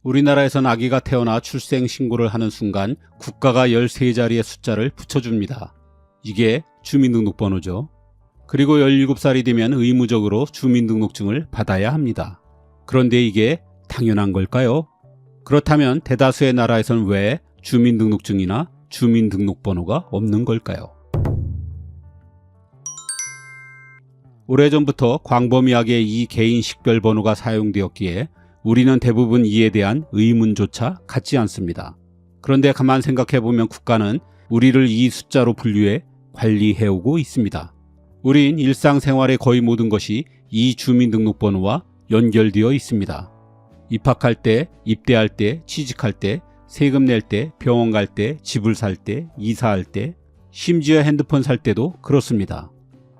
우리나라에선 아기가 태어나 출생 신고를 하는 순간 국가가 13자리의 숫자를 붙여줍니다. 이게 주민등록번호죠. 그리고 17살이 되면 의무적으로 주민등록증을 받아야 합니다. 그런데 이게 당연한 걸까요? 그렇다면 대다수의 나라에선 왜 주민등록증이나 주민등록번호가 없는 걸까요? 오래전부터 광범위하게 이 개인 식별번호가 사용되었기에 우리는 대부분 이에 대한 의문조차 갖지 않습니다. 그런데 가만 생각해보면 국가는 우리를 이 숫자로 분류해 관리해오고 있습니다. 우린 일상생활의 거의 모든 것이 이 주민등록번호와 연결되어 있습니다. 입학할 때, 입대할 때, 취직할 때, 세금 낼 때, 병원 갈 때, 집을 살 때, 이사할 때, 심지어 핸드폰 살 때도 그렇습니다.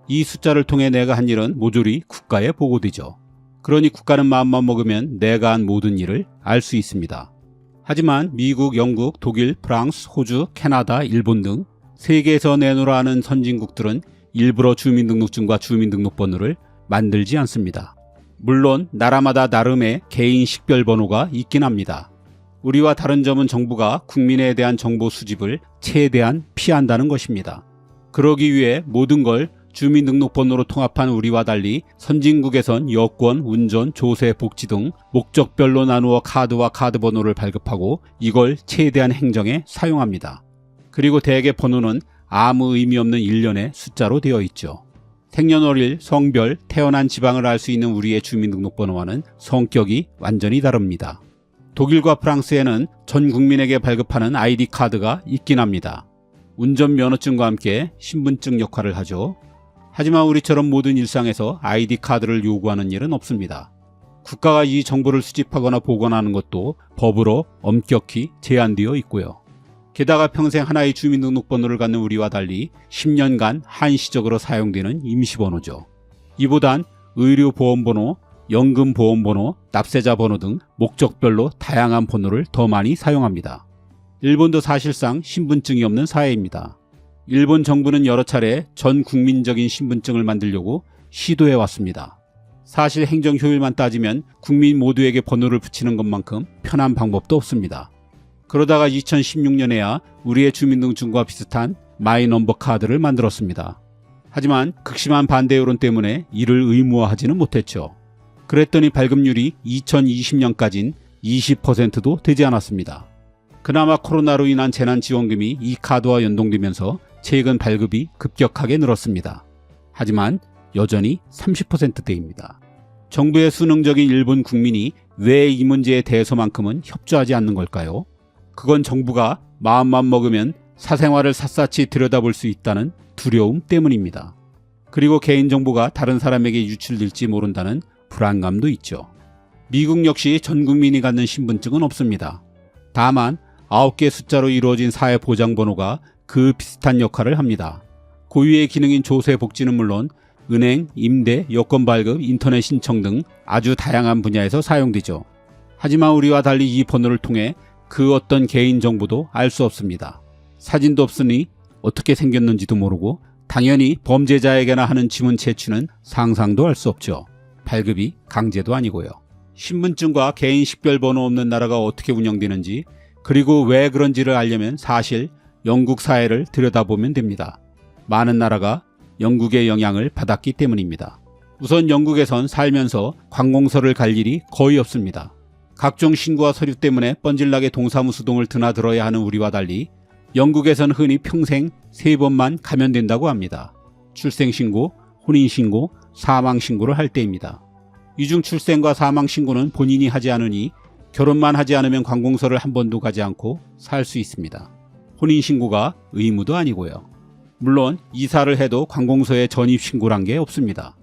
이 숫자를 통해 내가 한 일은 모조리 국가에 보고되죠. 그러니 국가는 마음만 먹으면 내가 한 모든 일을 알 수 있습니다. 하지만 미국, 영국, 독일, 프랑스, 호주, 캐나다, 일본 등 세계에서 내놓으라 하는 선진국들은 일부러 주민등록증과 주민등록번호를 만들지 않습니다. 물론 나라마다 나름의 개인 식별번호가 있긴 합니다. 우리와 다른 점은 정부가 국민에 대한 정보 수집을 최대한 피한다는 것입니다. 그러기 위해 모든 걸 주민등록번호로 통합한 우리와 달리 선진국에선 여권, 운전, 조세, 복지 등 목적별로 나누어 카드와 카드번호를 발급하고 이걸 최대한 행정에 사용합니다. 그리고 대개 번호는 아무 의미 없는 일련의 숫자로 되어 있죠. 생년월일, 성별, 태어난 지방을 알 수 있는 우리의 주민등록번호와는 성격이 완전히 다릅니다. 독일과 프랑스에는 전 국민에게 발급하는 아이디 카드가 있긴 합니다. 운전면허증과 함께 신분증 역할을 하죠. 하지만 우리처럼 모든 일상에서 아이디 카드를 요구하는 일은 없습니다. 국가가 이 정보를 수집하거나 보관하는 것도 법으로 엄격히 제한되어 있고요. 게다가 평생 하나의 주민등록번호를 갖는 우리와 달리 10년간 한시적으로 사용되는 임시번호죠. 이보단 의료보험번호, 연금보험번호, 납세자번호 등 목적별로 다양한 번호를 더 많이 사용합니다. 일본도 사실상 신분증이 없는 사회입니다. 일본 정부는 여러 차례 전 국민적인 신분증을 만들려고 시도해 왔습니다. 사실 행정 효율만 따지면 국민 모두에게 번호를 붙이는 것만큼 편한 방법도 없습니다. 그러다가 2016년에야 우리의 주민등록증과 비슷한 마이넘버 카드를 만들었습니다. 하지만 극심한 반대 여론 때문에 이를 의무화하지는 못했죠. 그랬더니 발급률이 2020년까진 20%도 되지 않았습니다. 그나마 코로나로 인한 재난지원금이 이 카드와 연동되면서 최근 발급이 급격하게 늘었습니다. 하지만 여전히 30%대입니다. 정부의 수능적인 일본 국민이 왜 이 문제에 대해서만큼은 협조하지 않는 걸까요? 그건 정부가 마음만 먹으면 사생활을 샅샅이 들여다볼 수 있다는 두려움 때문입니다. 그리고 개인정보가 다른 사람에게 유출될지 모른다는 불안감도 있죠. 미국 역시 전 국민이 갖는 신분증은 없습니다. 다만 9개 숫자로 이루어진 사회보장번호가 그 비슷한 역할을 합니다. 고유의 기능인 조세 복지는 물론 은행, 임대, 여권 발급, 인터넷 신청 등 아주 다양한 분야에서 사용되죠. 하지만 우리와 달리 이 번호를 통해 그 어떤 개인정보도 알 수 없습니다. 사진도 없으니 어떻게 생겼는지도 모르고 당연히 범죄자에게나 하는 지문 채취는 상상도 할 수 없죠. 발급이 강제도 아니고요. 신분증과 개인 식별번호 없는 나라가 어떻게 운영되는지 그리고 왜 그런지를 알려면 사실 영국 사회를 들여다보면 됩니다. 많은 나라가 영국의 영향을 받았기 때문입니다. 우선 영국에선 살면서 관공서를 갈 일이 거의 없습니다. 각종 신고와 서류 때문에 뻔질나게 동사무소동을 드나들어야 하는 우리와 달리 영국에선 흔히 평생 3번만 가면 된다고 합니다. 출생신고, 혼인신고, 사망신고를 할 때입니다. 이 중 출생과 사망신고는 본인이 하지 않으니 결혼만 하지 않으면 관공서를 한 번도 가지 않고 살 수 있습니다. 혼인신고가 의무도 아니고요. 물론 이사를 해도 관공서에 전입신고란 게 없습니다.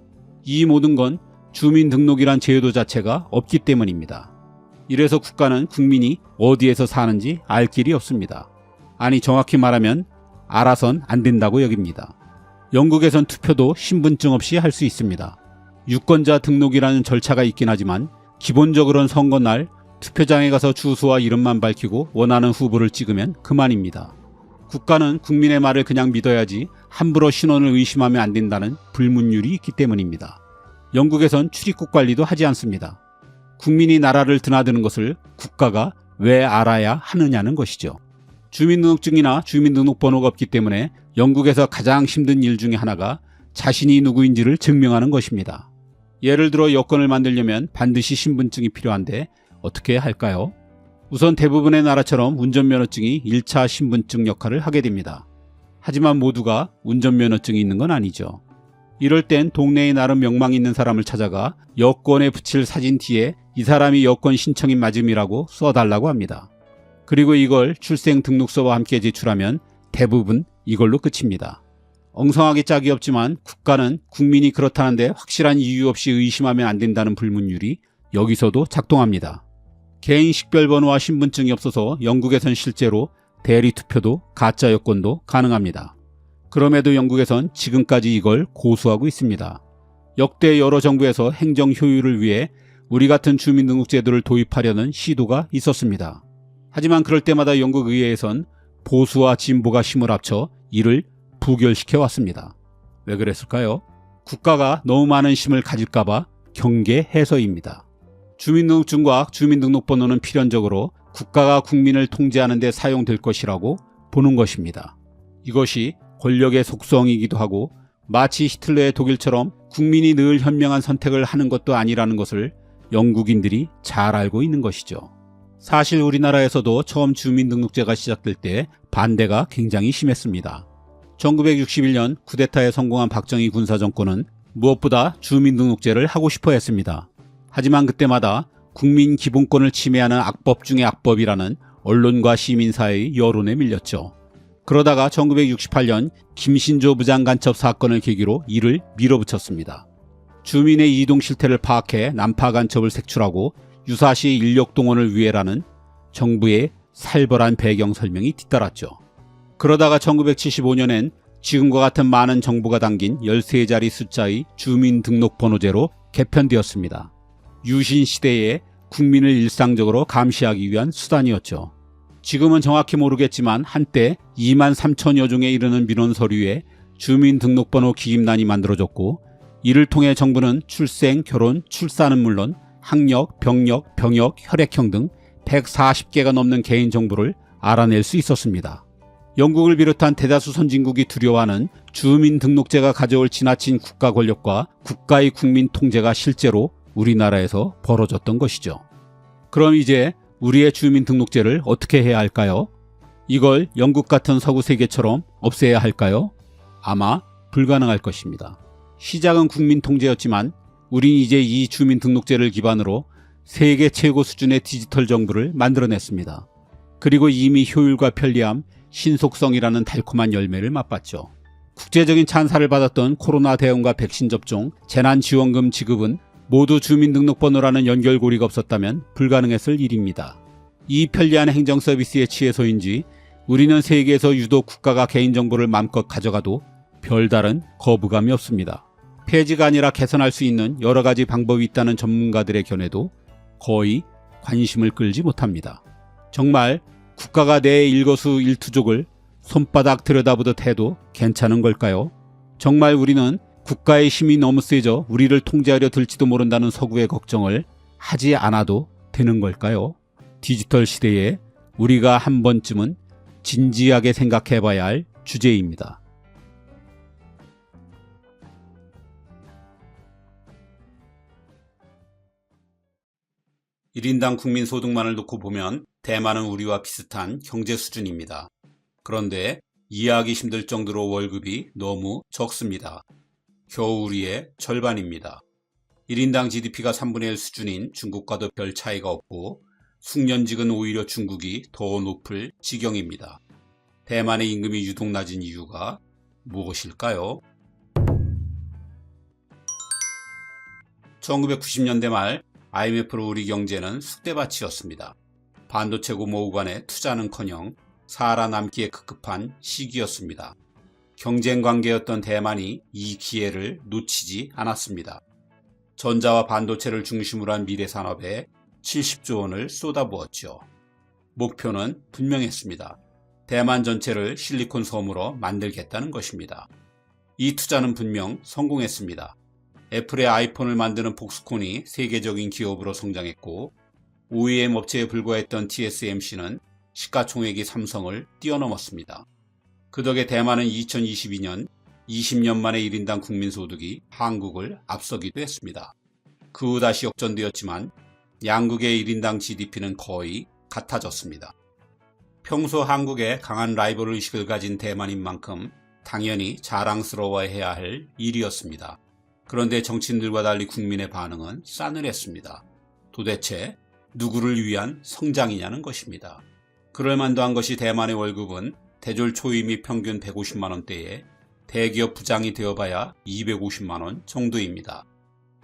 이 모든 건 주민등록이란 제도 자체가 없기 때문입니다. 이래서 국가는 국민이 어디에서 사는지 알 길이 없습니다. 아니 정확히 말하면 알아선 안 된다고 여깁니다. 영국에선 투표도 신분증 없이 할 수 있습니다. 유권자 등록이라는 절차가 있긴 하지만 기본적으로는 선거날 투표장에 가서 주소와 이름만 밝히고 원하는 후보를 찍으면 그만입니다. 국가는 국민의 말을 그냥 믿어야지 함부로 신원을 의심하면 안 된다는 불문율이 있기 때문입니다. 영국에선 출입국 관리도 하지 않습니다. 국민이 나라를 드나드는 것을 국가가 왜 알아야 하느냐는 것이죠. 주민등록증이나 주민등록번호가 없기 때문에 영국에서 가장 힘든 일 중에 하나가 자신이 누구인지를 증명하는 것입니다. 예를 들어 여권을 만들려면 반드시 신분증이 필요한데 어떻게 할까요? 우선 대부분의 나라처럼 운전면허증이 1차 신분증 역할을 하게 됩니다. 하지만 모두가 운전면허증이 있는 건 아니죠. 이럴 땐 동네에 나름 명망 있는 사람을 찾아가 여권에 붙일 사진 뒤에 이 사람이 여권 신청인 맞음이라고 써달라고 합니다. 그리고 이걸 출생등록서와 함께 제출하면 대부분 이걸로 끝입니다. 엉성하게 짝이 없지만 국가는 국민이 그렇다는데 확실한 이유 없이 의심하면 안 된다는 불문율이 여기서도 작동합니다. 개인 식별번호와 신분증이 없어서 영국에선 실제로 대리투표도 가짜 여권도 가능합니다. 그럼에도 영국에선 지금까지 이걸 고수하고 있습니다. 역대 여러 정부에서 행정 효율을 위해 우리 같은 주민등록제도를 도입하려는 시도가 있었습니다. 하지만 그럴 때마다 영국 의회에선 보수와 진보가 힘을 합쳐 이를 부결시켜 왔습니다. 왜 그랬을까요? 국가가 너무 많은 힘을 가질까봐 경계해서입니다. 주민등록증과 주민등록번호는 필연적으로 국가가 국민을 통제하는 데 사용될 것이라고 보는 것입니다. 이것이 권력의 속성이기도 하고 마치 히틀러의 독일처럼 국민이 늘 현명한 선택을 하는 것도 아니라는 것을 영국인들이 잘 알고 있는 것이죠. 사실 우리나라에서도 처음 주민등록제가 시작될 때 반대가 굉장히 심했습니다. 1961년 쿠데타에 성공한 박정희 군사정권은 무엇보다 주민등록제를 하고 싶어 했습니다. 하지만 그때마다 국민 기본권을 침해하는 악법 중의 악법이라는 언론과 시민사회의 여론에 밀렸죠. 그러다가 1968년 김신조 부장간첩 사건을 계기로 이를 밀어붙였습니다. 주민의 이동 실태를 파악해 난파 간첩을 색출하고 유사시 인력 동원을 위해라는 정부의 살벌한 배경 설명이 뒤따랐죠. 그러다가 1975년엔 지금과 같은 많은 정보가 담긴 13자리 숫자의 주민등록번호제로 개편되었습니다. 유신 시대에 국민을 일상적으로 감시하기 위한 수단이었죠. 지금은 정확히 모르겠지만 한때 2만 3천여 종에 이르는 민원 서류에 주민등록번호 기입란이 만들어졌고 이를 통해 정부는 출생, 결혼, 출산은 물론 학력, 병력, 병역, 혈액형 등 140개가 넘는 개인정보를 알아낼 수 있었습니다. 영국을 비롯한 대다수 선진국이 두려워하는 주민등록제가 가져올 지나친 국가 권력과 국가의 국민 통제가 실제로 우리나라에서 벌어졌던 것이죠. 그럼 이제 우리의 주민등록제를 어떻게 해야 할까요? 이걸 영국 같은 서구 세계처럼 없애야 할까요? 아마 불가능할 것입니다. 시작은 국민 통제였지만 우린 이제 이 주민등록제를 기반으로 세계 최고 수준의 디지털 정부를 만들어냈습니다. 그리고 이미 효율과 편리함, 신속성이라는 달콤한 열매를 맛봤죠. 국제적인 찬사를 받았던 코로나 대응과 백신 접종, 재난지원금 지급은 모두 주민등록번호라는 연결고리가 없었다면 불가능했을 일입니다. 이 편리한 행정 서비스에 취해서인지 우리는 세계에서 유독 국가가 개인정보를 마음껏 가져가도 별다른 거부감이 없습니다. 폐지가 아니라 개선할 수 있는 여러 가지 방법이 있다는 전문가들의 견해도 거의 관심을 끌지 못합니다. 정말 국가가 내 일거수일투족을 손바닥 들여다보듯 해도 괜찮은 걸까요? 정말 우리는 국가의 힘이 너무 세져 우리를 통제하려 들지도 모른다는 서구의 걱정을 하지 않아도 되는 걸까요? 디지털 시대에 우리가 한 번쯤은 진지하게 생각해 봐야 할 주제입니다. (1인당) 국민소득만을 놓고 보면 대만은 우리와 비슷한 경제 수준입니다. 그런데 이해하기 힘들 정도로 월급이 너무 적습니다. 겨우 우리의 절반입니다. 1인당 GDP가 3분의 1 수준인 중국과도 별 차이가 없고 숙련직은 오히려 중국이 더 높을 지경입니다. 대만의 임금이 유독 낮은 이유가 무엇일까요? 1990년대 말 IMF로 우리 경제는 쑥대밭이었습니다. 반도체 고모우간에 투자는커녕 살아남기에 급급한 시기였습니다. 경쟁 관계였던 대만이 이 기회를 놓치지 않았습니다. 전자와 반도체를 중심으로 한 미래 산업에 70조 원을 쏟아부었죠. 목표는 분명했습니다. 대만 전체를 실리콘 섬으로 만들겠다는 것입니다. 이 투자는 분명 성공했습니다. 애플의 아이폰을 만드는 폭스콘이 세계적인 기업으로 성장했고 OEM 업체에 불과했던 TSMC는 시가총액이 삼성을 뛰어넘었습니다. 그 덕에 대만은 2022년 20년 만에 1인당 국민소득이 한국을 앞서기도 했습니다. 그 후 다시 역전되었지만 양국의 1인당 GDP는 거의 같아졌습니다. 평소 한국에 강한 라이벌 의식을 가진 대만인 만큼 당연히 자랑스러워해야 할 일이었습니다. 그런데 정치인들과 달리 국민의 반응은 싸늘했습니다. 도대체 누구를 위한 성장이냐는 것입니다. 그럴만도 한 것이 대만의 월급은 대졸 초임이 평균 150만원대에 대기업 부장이 되어봐야 250만원 정도입니다.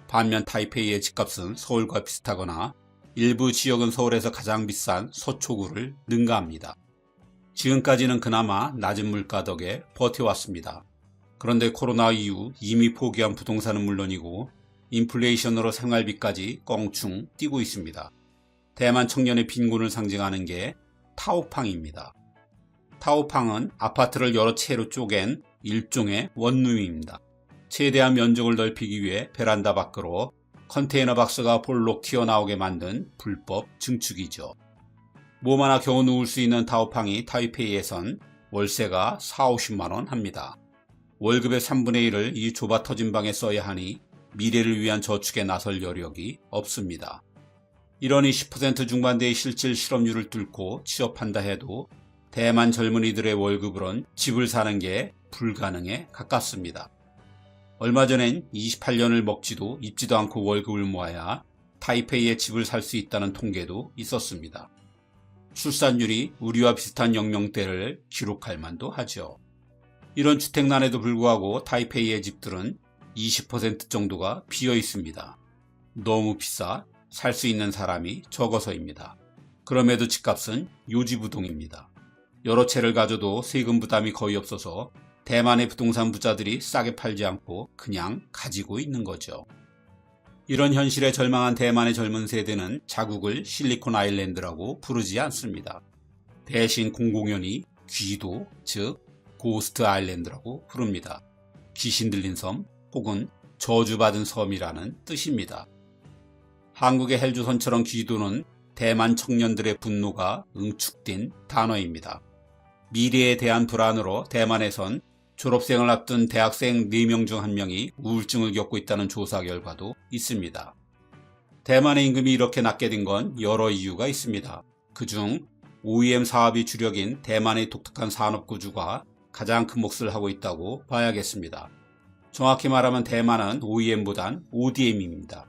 반면 타이페이의 집값은 서울과 비슷하거나 일부 지역은 서울에서 가장 비싼 서초구를 능가합니다. 지금까지는 그나마 낮은 물가 덕에 버텨왔습니다. 그런데 코로나 이후 이미 포기한 부동산은 물론이고 인플레이션으로 생활비까지 껑충 뛰고 있습니다. 대만 청년의 빈곤을 상징하는 게 타오팡입니다. 타오팡은 아파트를 여러 채로 쪼갠 일종의 원룸입니다. 최대한 면적을 넓히기 위해 베란다 밖으로 컨테이너 박스가 볼록 튀어나오게 만든 불법 증축이죠. 몸 하나 겨우 누울 수 있는 타오팡이 타이페이에선 월세가 40~50만원 합니다. 월급의 3분의 1을 이 좁아 터진 방에 써야 하니 미래를 위한 저축에 나설 여력이 없습니다. 이러니 10% 중반대의 실질 실업률을 뚫고 취업한다 해도 대만 젊은이들의 월급으론 집을 사는 게 불가능에 가깝습니다. 얼마 전엔 28년을 먹지도 입지도 않고 월급을 모아야 타이페이에 집을 살 수 있다는 통계도 있었습니다. 출산율이 우리와 비슷한 연령대를 기록할 만도 하죠. 이런 주택난에도 불구하고 타이페이의 집들은 20% 정도가 비어 있습니다. 너무 비싸 살 수 있는 사람이 적어서입니다. 그럼에도 집값은 요지부동입니다. 여러 채를 가져도 세금 부담이 거의 없어서 대만의 부동산 부자들이 싸게 팔지 않고 그냥 가지고 있는 거죠. 이런 현실에 절망한 대만의 젊은 세대는 자국을 실리콘 아일랜드라고 부르지 않습니다. 대신 공공연히 귀도, 즉 고스트 아일랜드라고 부릅니다. 귀신 들린 섬 혹은 저주받은 섬이라는 뜻입니다. 한국의 헬조선처럼 귀도는 대만 청년들의 분노가 응축된 단어입니다. 미래에 대한 불안으로 대만에선 졸업생을 앞둔 대학생 4명 중 1명이 우울증을 겪고 있다는 조사 결과도 있습니다. 대만의 임금이 이렇게 낮게 된 건 여러 이유가 있습니다. 그중 OEM 사업이 주력인 대만의 독특한 산업 구조가 가장 큰 몫을 하고 있다고 봐야겠습니다. 정확히 말하면 대만은 OEM보단 ODM입니다.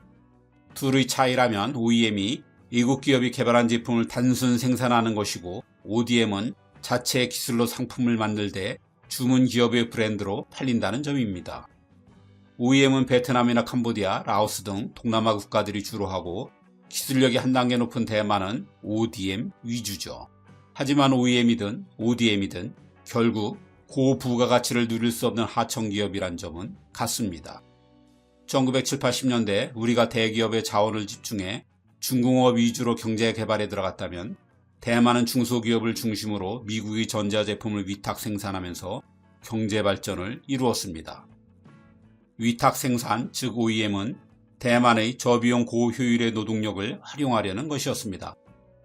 둘의 차이라면 OEM이 외국 기업이 개발한 제품을 단순 생산하는 것이고 ODM은 자체의 기술로 상품을 만들 때 주문 기업의 브랜드로 팔린다는 점입니다. OEM은 베트남이나 캄보디아, 라오스 등 동남아 국가들이 주로 하고 기술력이 한 단계 높은 대만은 ODM 위주죠. 하지만 OEM이든 ODM이든 결국 고부가가치를 누릴 수 없는 하청기업이란 점은 같습니다. 1970, 80년대 우리가 대기업의 자원을 집중해 중공업 위주로 경제 개발에 들어갔다면 대만은 중소기업을 중심으로 미국의 전자제품을 위탁 생산하면서 경제 발전을 이루었습니다. 위탁 생산, 즉 OEM은 대만의 저비용 고효율의 노동력을 활용하려는 것이었습니다.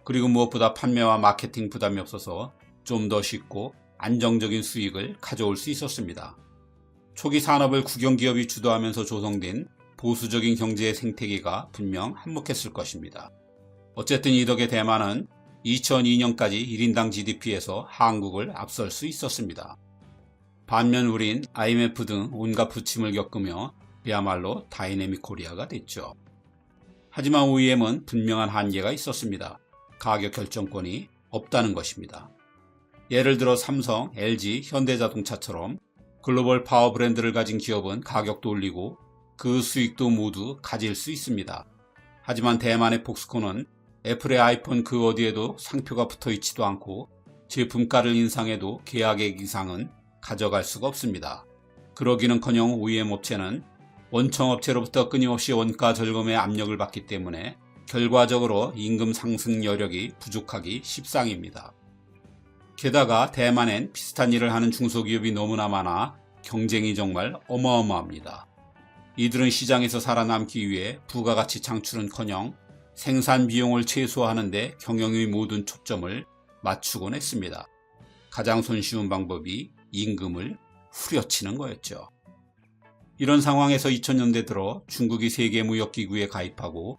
그리고 무엇보다 판매와 마케팅 부담이 없어서 좀 더 쉽고 안정적인 수익을 가져올 수 있었습니다. 초기 산업을 국영기업이 주도하면서 조성된 보수적인 경제의 생태계가 분명 한몫했을 것입니다. 어쨌든 이 덕에 대만은 2002년까지 1인당 GDP에서 한국을 앞설 수 있었습니다. 반면 우린 IMF 등 온갖 부침을 겪으며 그야말로 다이내믹 코리아가 됐죠. 하지만 OEM은 분명한 한계가 있었습니다. 가격 결정권이 없다는 것입니다. 예를 들어 삼성, LG, 현대자동차처럼 글로벌 파워 브랜드를 가진 기업은 가격도 올리고 그 수익도 모두 가질 수 있습니다. 하지만 대만의 폭스콘은 애플의 아이폰 그 어디에도 상표가 붙어 있지도 않고 제품가를 인상해도 계약액 이상은 가져갈 수가 없습니다. 그러기는커녕 OEM 업체는 원청업체로부터 끊임없이 원가 절감의 압력을 받기 때문에 결과적으로 임금 상승 여력이 부족하기 십상입니다. 게다가 대만엔 비슷한 일을 하는 중소기업이 너무나 많아 경쟁이 정말 어마어마합니다. 이들은 시장에서 살아남기 위해 부가가치 창출은커녕 생산 비용을 최소화하는 데 경영의 모든 초점을 맞추곤 했습니다. 가장 손쉬운 방법이 임금을 후려치는 거였죠. 이런 상황에서 2000년대 들어 중국이 세계무역기구에 가입하고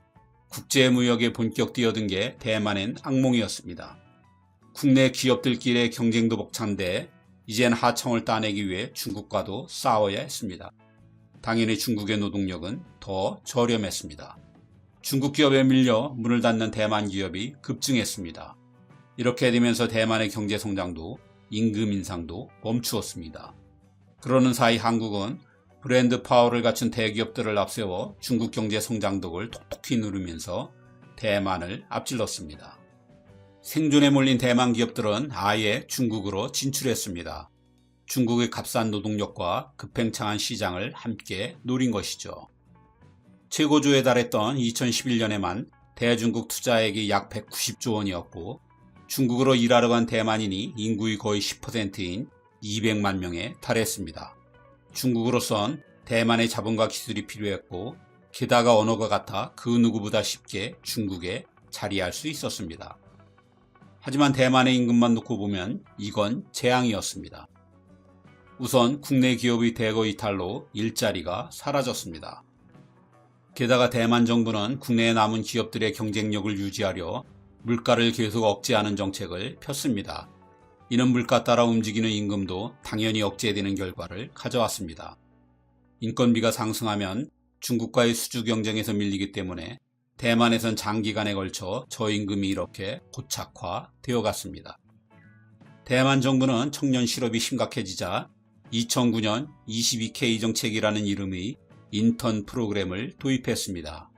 국제무역에 본격 뛰어든 게 대만엔 악몽이었습니다. 국내 기업들끼리의 경쟁도 벅찬데 이젠 하청을 따내기 위해 중국과도 싸워야 했습니다. 당연히 중국의 노동력은 더 저렴했습니다. 중국 기업에 밀려 문을 닫는 대만 기업이 급증했습니다. 이렇게 되면서 대만의 경제 성장도 임금 인상도 멈추었습니다. 그러는 사이 한국은 브랜드 파워를 갖춘 대기업들을 앞세워 중국 경제 성장독을 톡톡히 누르면서 대만을 앞질렀습니다. 생존에 몰린 대만 기업들은 아예 중국으로 진출했습니다. 중국의 값싼 노동력과 급팽창한 시장을 함께 노린 것이죠. 최고조에 달했던 2011년에만 대중국 투자액이 약 190조 원이었고 중국으로 일하러 간 대만인이 인구의 거의 10%인 200만 명에 달했습니다. 중국으로선 대만의 자본과 기술이 필요했고 게다가 언어가 같아 그 누구보다 쉽게 중국에 자리할 수 있었습니다. 하지만 대만의 임금만 놓고 보면 이건 재앙이었습니다. 우선 국내 기업의 대거 이탈로 일자리가 사라졌습니다. 게다가 대만 정부는 국내에 남은 기업들의 경쟁력을 유지하려 물가를 계속 억제하는 정책을 폈습니다. 이는 물가 따라 움직이는 임금도 당연히 억제되는 결과를 가져왔습니다. 인건비가 상승하면 중국과의 수주 경쟁에서 밀리기 때문에 대만에선 장기간에 걸쳐 저임금이 이렇게 고착화되어 갔습니다. 대만 정부는 청년 실업이 심각해지자 2009년 22K 정책이라는 이름의 인턴 프로그램을 도입했습니다.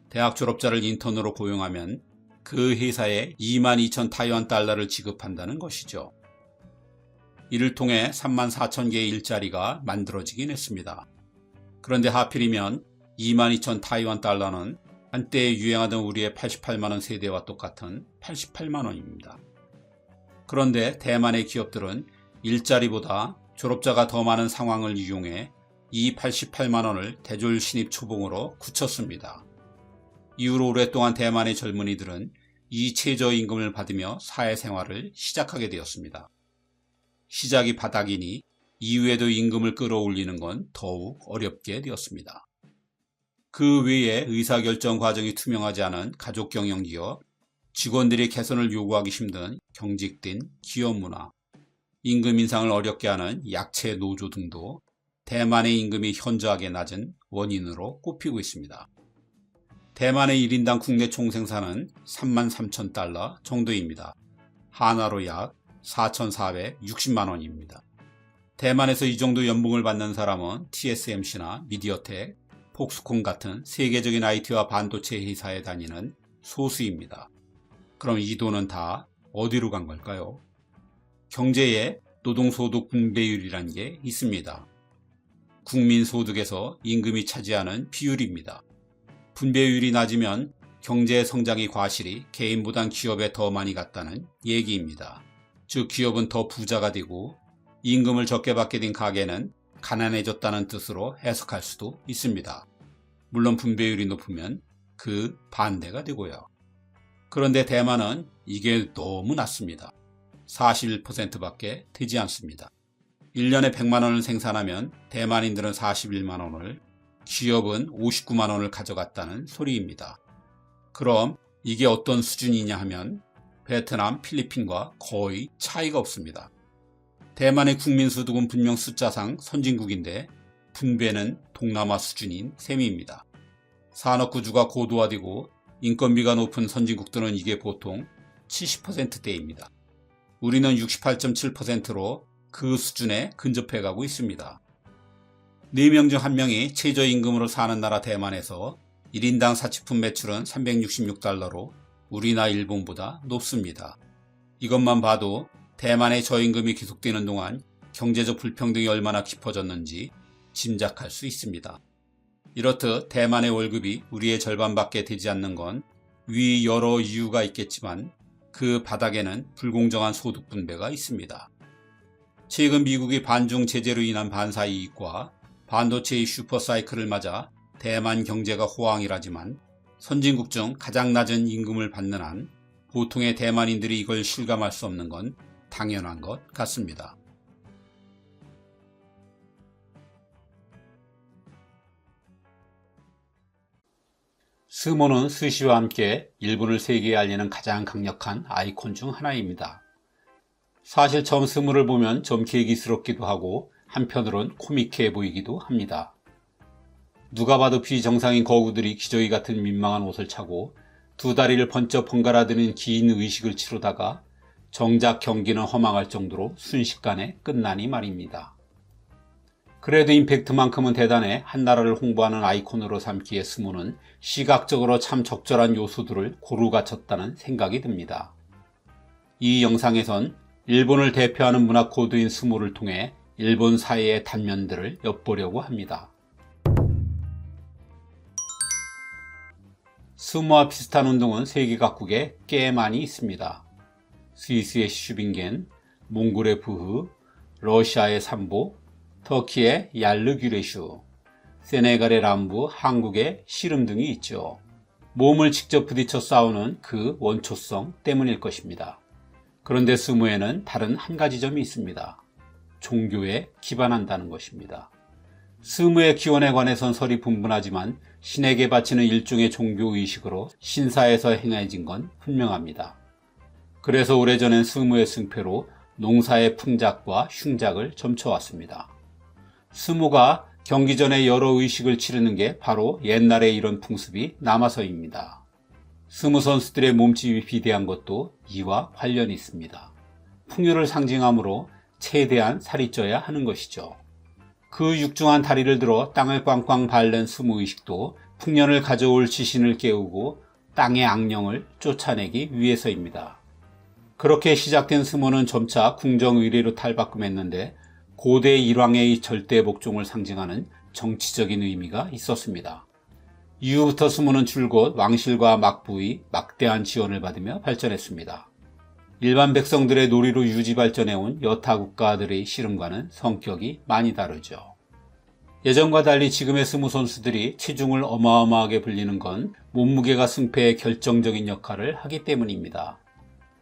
대학 졸업자를 인턴으로 고용하면 그 회사에 22,000 타이완 달러를 지급한다는 것이죠. 이를 통해 34,000개의 일자리가 만들어지긴 했습니다. 그런데 하필이면 22,000 타이완 달러는 한때 유행하던 우리의 88만원 세대와 똑같은 88만원입니다. 그런데 대만의 기업들은 일자리보다 졸업자가 더 많은 상황을 이용해 이 88만원을 대졸 신입 초봉으로 굳혔습니다. 이후로 오랫동안 대만의 젊은이들은 이 최저임금을 받으며 사회생활을 시작하게 되었습니다. 시작이 바닥이니 이후에도 임금을 끌어올리는 건 더욱 어렵게 되었습니다. 그 외에 의사결정 과정이 투명하지 않은 가족경영기업, 직원들이 개선을 요구하기 힘든 경직된 기업 문화, 임금 인상을 어렵게 하는 약체 노조 등도 대만의 임금이 현저하게 낮은 원인으로 꼽히고 있습니다. 대만의 1인당 국내 총생산은 33,000달러 정도입니다. 한화로 약 4,460만 원입니다. 대만에서 이 정도 연봉을 받는 사람은 TSMC나 미디어텍, 폭스콘 같은 세계적인 IT와 반도체 회사에 다니는 소수입니다. 그럼 이 돈은 다 어디로 간 걸까요? 경제에 노동소득 분배율이라는 게 있습니다. 국민소득에서 임금이 차지하는 비율입니다. 분배율이 낮으면 경제 성장의 과실이 개인보단 기업에 더 많이 갔다는 얘기입니다. 즉 기업은 더 부자가 되고 임금을 적게 받게 된 가게는 가난해졌다는 뜻으로 해석할 수도 있습니다. 물론 분배율이 높으면 그 반대가 되고요. 그런데 대만은 이게 너무 낮습니다. 41%밖에 되지 않습니다. 1년에 100만 원을 생산하면 대만인들은 41만 원을, 기업은 59만 원을 가져갔다는 소리입니다. 그럼 이게 어떤 수준이냐 하면 베트남, 필리핀과 거의 차이가 없습니다. 대만의 국민소득은 분명 숫자상 선진국인데 분배는 동남아 수준인 셈입니다. 산업구조가 고도화되고 인건비가 높은 선진국들은 이게 보통 70%대입니다. 우리는 68.7%로 그 수준에 근접해 가고 있습니다. 4명 중 1명이 최저임금으로 사는 나라 대만에서 1인당 사치품 매출은 366달러로 우리나 일본보다 높습니다. 이것만 봐도 대만의 저임금이 계속되는 동안 경제적 불평등이 얼마나 깊어졌는지 짐작할 수 있습니다. 이렇듯 대만의 월급이 우리의 절반밖에 되지 않는 건 위 여러 이유가 있겠지만 그 바닥에는 불공정한 소득 분배가 있습니다. 최근 미국의 반중 제재로 인한 반사 이익과 반도체의 슈퍼사이클을 맞아 대만 경제가 호황이라지만 선진국 중 가장 낮은 임금을 받는 한 보통의 대만인들이 이걸 실감할 수 없는 건 당연한 것 같습니다. 스모는 스시와 함께 일본을 세계에 알리는 가장 강력한 아이콘 중 하나입니다. 사실 처음 스모를 보면 좀 계기스럽기도 하고 한편으론 코믹해 보이기도 합니다. 누가 봐도 비정상인 거구들이 기저귀 같은 민망한 옷을 차고 두 다리를 번쩍 번갈아드는 긴 의식을 치르다가 정작 경기는 허망할 정도로 순식간에 끝나니 말입니다. 그래도 임팩트만큼은 대단해 한 나라를 홍보하는 아이콘으로 삼기에 스모는 시각적으로 참 적절한 요소들을 고루 갖췄다는 생각이 듭니다. 이 영상에선 일본을 대표하는 문화 코드인 스모를 통해 일본 사회의 단면들을 엿보려고 합니다. 스모와 비슷한 운동은 세계 각국에 꽤 많이 있습니다. 스위스의 슈빙겐, 몽골의 부흐, 러시아의 삼보, 터키의 얄르규레슈, 세네갈의 람부, 한국의 씨름 등이 있죠. 몸을 직접 부딪혀 싸우는 그 원초성 때문일 것입니다. 그런데 스모에는 다른 한 가지 점이 있습니다. 종교에 기반한다는 것입니다. 스모의 기원에 관해선 설이 분분하지만 신에게 바치는 일종의 종교의식으로 신사에서 행해진 건 분명합니다. 그래서 오래전엔 스모의 승패로 농사의 풍작과 흉작을 점쳐왔습니다. 스모가 경기 전에 여러 의식을 치르는 게 바로 옛날에 이런 풍습이 남아서입니다. 스모 선수들의 몸집이 비대한 것도 이와 관련이 있습니다. 풍요를 상징하므로 최대한 살이 쪄야 하는 것이죠. 그 육중한 다리를 들어 땅을 꽝꽝 밟는 스모 의식도 풍년을 가져올 지신을 깨우고 땅의 악령을 쫓아내기 위해서입니다. 그렇게 시작된 스모는 점차 궁정의례로 탈바꿈했는데 고대 일왕의 절대 복종을 상징하는 정치적인 의미가 있었습니다. 이후부터 스모는 줄곧 왕실과 막부의 막대한 지원을 받으며 발전했습니다. 일반 백성들의 놀이로 유지 발전해온 여타 국가들의 씨름과는 성격이 많이 다르죠. 예전과 달리 지금의 스모 선수들이 체중을 어마어마하게 불리는 건 몸무게가 승패에 결정적인 역할을 하기 때문입니다.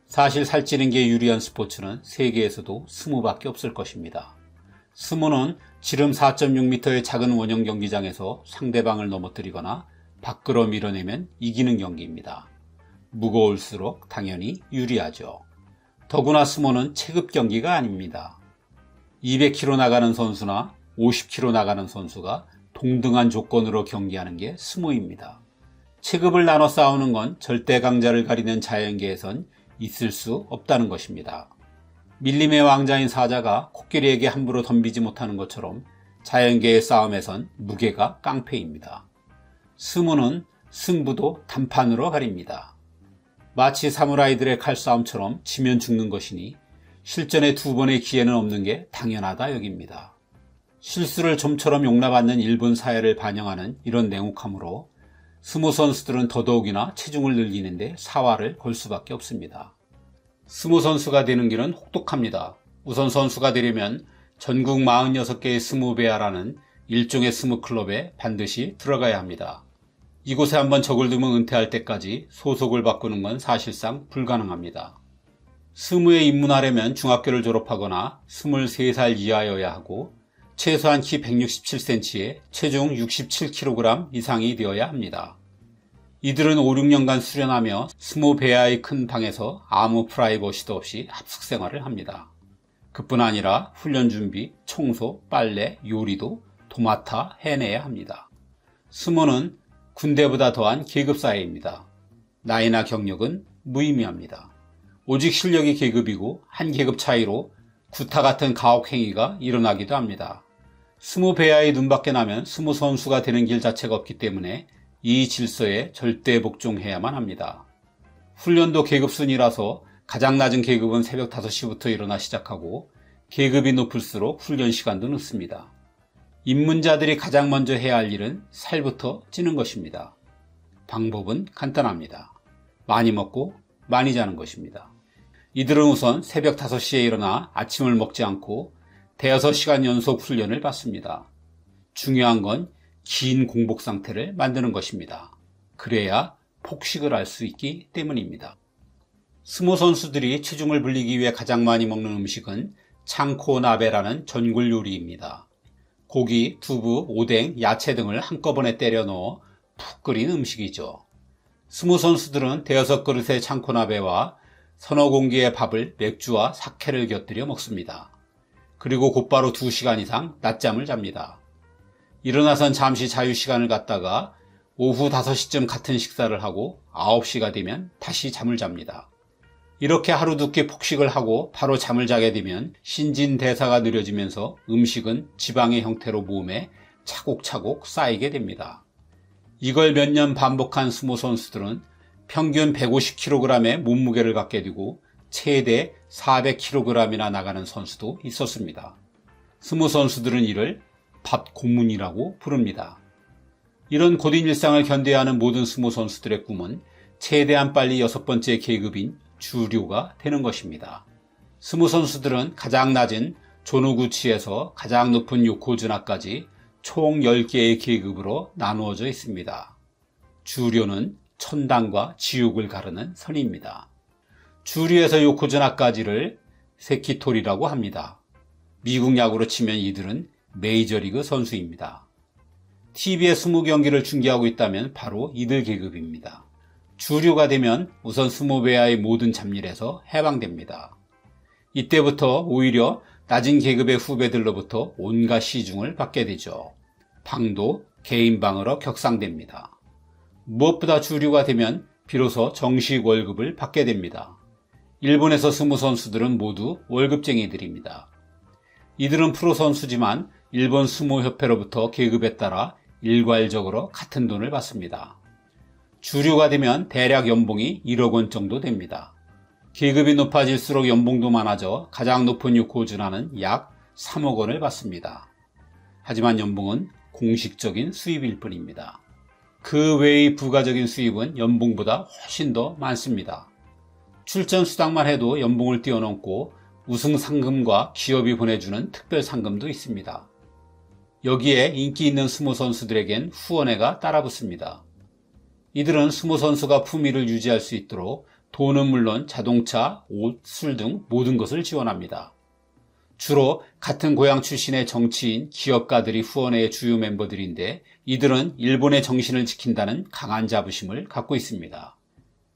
사실 살찌는 게 유리한 스포츠는 세계에서도 스모밖에 없을 것입니다. 스모는 지름 4.6m의 작은 원형 경기장에서 상대방을 넘어뜨리거나 밖으로 밀어내면 이기는 경기입니다. 무거울수록 당연히 유리하죠. 더구나 스모는 체급 경기가 아닙니다. 200kg 나가는 선수나 50kg 나가는 선수가 동등한 조건으로 경기하는 게 스모입니다. 체급을 나눠 싸우는 건 절대 강자를 가리는 자연계에선 있을 수 없다는 것입니다. 밀림의 왕자인 사자가 코끼리에게 함부로 덤비지 못하는 것처럼 자연계의 싸움에선 무게가 깡패입니다. 스모는 승부도 단판으로 가립니다. 마치 사무라이들의 칼싸움처럼 지면 죽는 것이니 실전에 두 번의 기회는 없는 게 당연하다 여깁니다. 실수를 좀처럼 용납하는 일본 사회를 반영하는 이런 냉혹함으로 스모 선수들은 더더욱이나 체중을 늘리는데 사활을 걸 수밖에 없습니다. 스모 선수가 되는 길은 혹독합니다. 우선 선수가 되려면 전국 46개의 스모베아라는 일종의 스모클럽에 반드시 들어가야 합니다. 이곳에 한번 적을 두면 은퇴할 때까지 소속을 바꾸는 건 사실상 불가능합니다. 스모에 입문하려면 중학교를 졸업하거나 23살 이하여야 하고 최소한 키 167cm에 체중 67kg 이상이 되어야 합니다. 이들은 5, 6년간 수련하며 스모베아의 큰 방에서 아무 프라이버시도 없이 합숙 생활을 합니다. 그뿐 아니라 훈련 준비, 청소, 빨래, 요리도 도맡아 해내야 합니다. 스모는 군대보다 더한 계급사회입니다. 나이나 경력은 무의미합니다. 오직 실력이 계급이고 한 계급 차이로 구타 같은 가혹행위가 일어나기도 합니다. 스모베아의 눈밖에 나면 스모 선수가 되는 길 자체가 없기 때문에 이 질서에 절대 복종해야만 합니다. 훈련도 계급순이라서 가장 낮은 계급은 새벽 5시부터 일어나 시작하고 계급이 높을수록 훈련 시간도 늦습니다. 입문자들이 가장 먼저 해야 할 일은 살부터 찌는 것입니다. 방법은 간단합니다. 많이 먹고 많이 자는 것입니다. 이들은 우선 새벽 5시에 일어나 아침을 먹지 않고 대여섯 시간 연속 훈련을 받습니다. 중요한 건 긴 공복 상태를 만드는 것입니다. 그래야 폭식을 할 수 있기 때문입니다. 스모 선수들이 체중을 불리기 위해 가장 많이 먹는 음식은 창코나베라는 전골 요리입니다. 고기, 두부, 오뎅, 야채 등을 한꺼번에 때려 넣어 푹 끓인 음식이죠. 스모 선수들은 대여섯 그릇의 창코나베와 서너 공기의 밥을 맥주와 사케를 곁들여 먹습니다. 그리고 곧바로 2시간 이상 낮잠을 잡니다. 일어나선 잠시 자유시간을 갖다가 오후 5시쯤 같은 식사를 하고 9시가 되면 다시 잠을 잡니다. 이렇게 하루 두 끼 폭식을 하고 바로 잠을 자게 되면 신진대사가 느려지면서 음식은 지방의 형태로 몸에 차곡차곡 쌓이게 됩니다. 이걸 몇 년 반복한 스모 선수들은 평균 150kg의 몸무게를 갖게 되고 최대 400kg이나 나가는 선수도 있었습니다. 스모 선수들은 이를 밥 고문이라고 부릅니다. 이런 고된 일상을 견뎌야 하는 모든 스모 선수들의 꿈은 최대한 빨리 6번째 계급인 주류가 되는 것입니다. 스모 선수들은 가장 낮은 조노구치에서 가장 높은 요코즈나까지 총 10개의 계급으로 나누어져 있습니다. 주류는 천당과 지옥을 가르는 선입니다. 주류에서 요코즈나까지를 세키토리라고 합니다. 미국 야구로 치면 이들은 메이저리그 선수입니다. TV에 20경기를 중계하고 있다면 바로 이들 계급입니다. 주류가 되면 우선 스모베아의 모든 잡일에서 해방됩니다. 이때부터 오히려 낮은 계급의 후배들로부터 온갖 시중을 받게 되죠. 방도 개인 방으로 격상됩니다. 무엇보다 주류가 되면 비로소 정식 월급을 받게 됩니다. 일본에서 스모 선수들은 모두 월급쟁이들입니다. 이들은 프로 선수지만 일본 스모협회로부터 계급에 따라 일괄적으로 같은 돈을 받습니다. 주류가 되면 대략 연봉이 1억 원 정도 됩니다. 계급이 높아질수록 연봉도 많아져 가장 높은 요코즈나는 약 3억 원을 받습니다. 하지만 연봉은 공식적인 수입일 뿐입니다. 그 외의 부가적인 수입은 연봉보다 훨씬 더 많습니다. 출전 수당만 해도 연봉을 뛰어넘고 우승 상금과 기업이 보내주는 특별 상금도 있습니다. 여기에 인기 있는 스모 선수들에겐 후원회가 따라붙습니다. 이들은 스모 선수가 품위를 유지할 수 있도록 돈은 물론 자동차, 옷, 술 등 모든 것을 지원합니다. 주로 같은 고향 출신의 정치인, 기업가들이 후원회의 주요 멤버들인데 이들은 일본의 정신을 지킨다는 강한 자부심을 갖고 있습니다.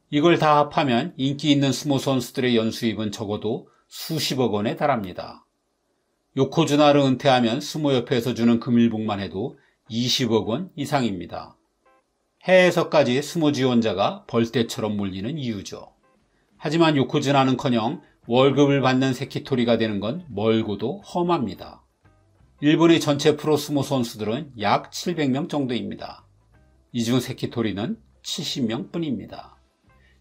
이걸 다 합하면 인기 있는 스모 선수들의 연수입은 적어도 수십억 원에 달합니다. 요코즈나를 은퇴하면 스모협회에서 주는 금일봉만 해도 20억 원 이상입니다. 해외에서까지 스모 지원자가 벌떼처럼 몰리는 이유죠. 하지만 요코즈나는커녕 월급을 받는 세키토리가 되는 건 멀고도 험합니다. 일본의 전체 프로 스모 선수들은 약 700명 정도입니다. 이 중 세키토리는 70명 뿐입니다.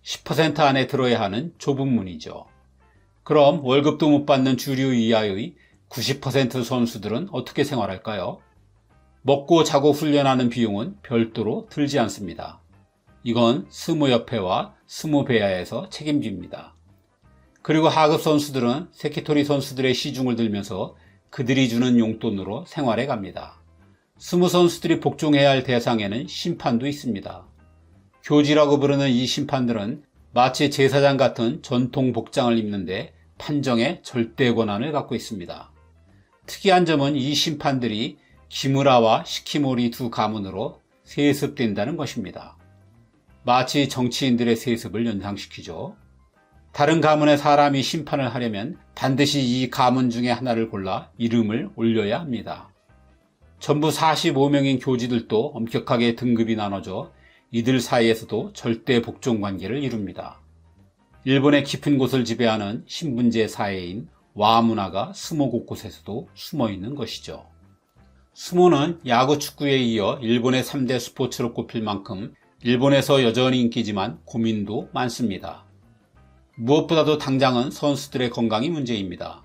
10% 안에 들어야 하는 좁은 문이죠. 그럼 월급도 못 받는 주류 이하의 90% 선수들은 어떻게 생활할까요? 먹고 자고 훈련하는 비용은 별도로 들지 않습니다. 이건 스모협회와 스모베아에서 책임집니다. 그리고 하급 선수들은 세키토리 선수들의 시중을 들면서 그들이 주는 용돈으로 생활해 갑니다. 스모 선수들이 복종해야 할 대상에는 심판도 있습니다. 교지라고 부르는 이 심판들은 마치 제사장 같은 전통 복장을 입는데 판정의 절대 권한을 갖고 있습니다. 특이한 점은 이 심판들이 기무라와 시키모리 두 가문으로 세습된다는 것입니다. 마치 정치인들의 세습을 연상시키죠. 다른 가문의 사람이 심판을 하려면 반드시 이 가문 중에 하나를 골라 이름을 올려야 합니다. 전부 45명인 교지들도 엄격하게 등급이 나눠져 이들 사이에서도 절대 복종 관계를 이룹니다. 일본의 깊은 곳을 지배하는 신분제 사회인 와 문화가 스모 곳곳에서도 숨어 있는 것이죠. 스모는 야구, 축구에 이어 일본의 3대 스포츠로 꼽힐 만큼 일본에서 여전히 인기지만 고민도 많습니다. 무엇보다도 당장은 선수들의 건강이 문제입니다.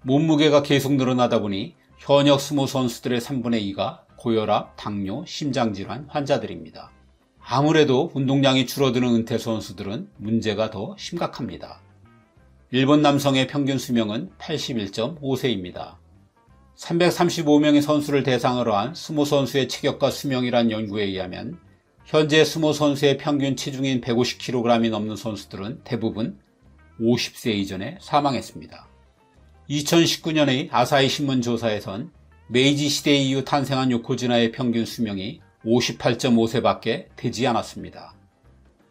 몸무게가 계속 늘어나다 보니 현역 스모 선수들의 3분의 2가 고혈압, 당뇨, 심장질환 환자들입니다. 아무래도 운동량이 줄어드는 은퇴 선수들은 문제가 더 심각합니다. 일본 남성의 평균 수명은 81.5세입니다. 335명의 선수를 대상으로 한 스모 선수의 체격과 수명이란 연구에 의하면 현재 스모 선수의 평균 체중인 150kg이 넘는 선수들은 대부분 50세 이전에 사망했습니다. 2019년의 아사히 신문 조사에선 메이지 시대 이후 탄생한 요코즈나의 평균 수명이 58.5세밖에 되지 않았습니다.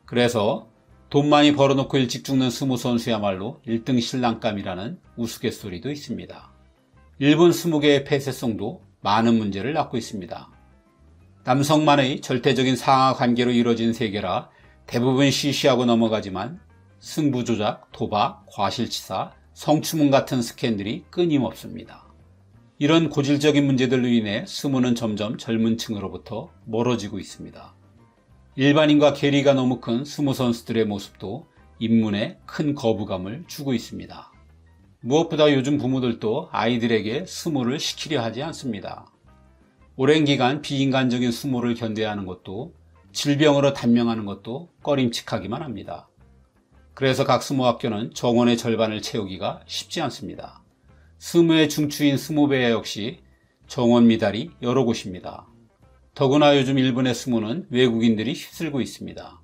그래서 돈 많이 벌어놓고 일찍 죽는 스모 선수야말로 1등 신랑감이라는 우스갯소리도 있습니다. 일본 스모계의 폐쇄성도 많은 문제를 낳고 있습니다. 남성만의 절대적인 상하 관계로 이루어진 세계라 대부분 시시하고 넘어가지만 승부 조작, 도박, 과실치사, 성추문 같은 스캔들이 끊임없습니다. 이런 고질적인 문제들로 인해 스모는 점점 젊은 층으로부터 멀어지고 있습니다. 일반인과 괴리가 너무 큰 스모 선수들의 모습도 입문에 큰 거부감을 주고 있습니다. 무엇보다 요즘 부모들도 아이들에게 스모를 시키려 하지 않습니다. 오랜 기간 비인간적인 스모를 견뎌야 하는 것도 질병으로 단명하는 것도 꺼림칙하기만 합니다. 그래서 각 스모학교는 정원의 절반을 채우기가 쉽지 않습니다. 스모의 중추인 스모베야 역시 정원 미달이 여러 곳입니다. 더구나 요즘 일본의 스모는 외국인들이 휩쓸고 있습니다.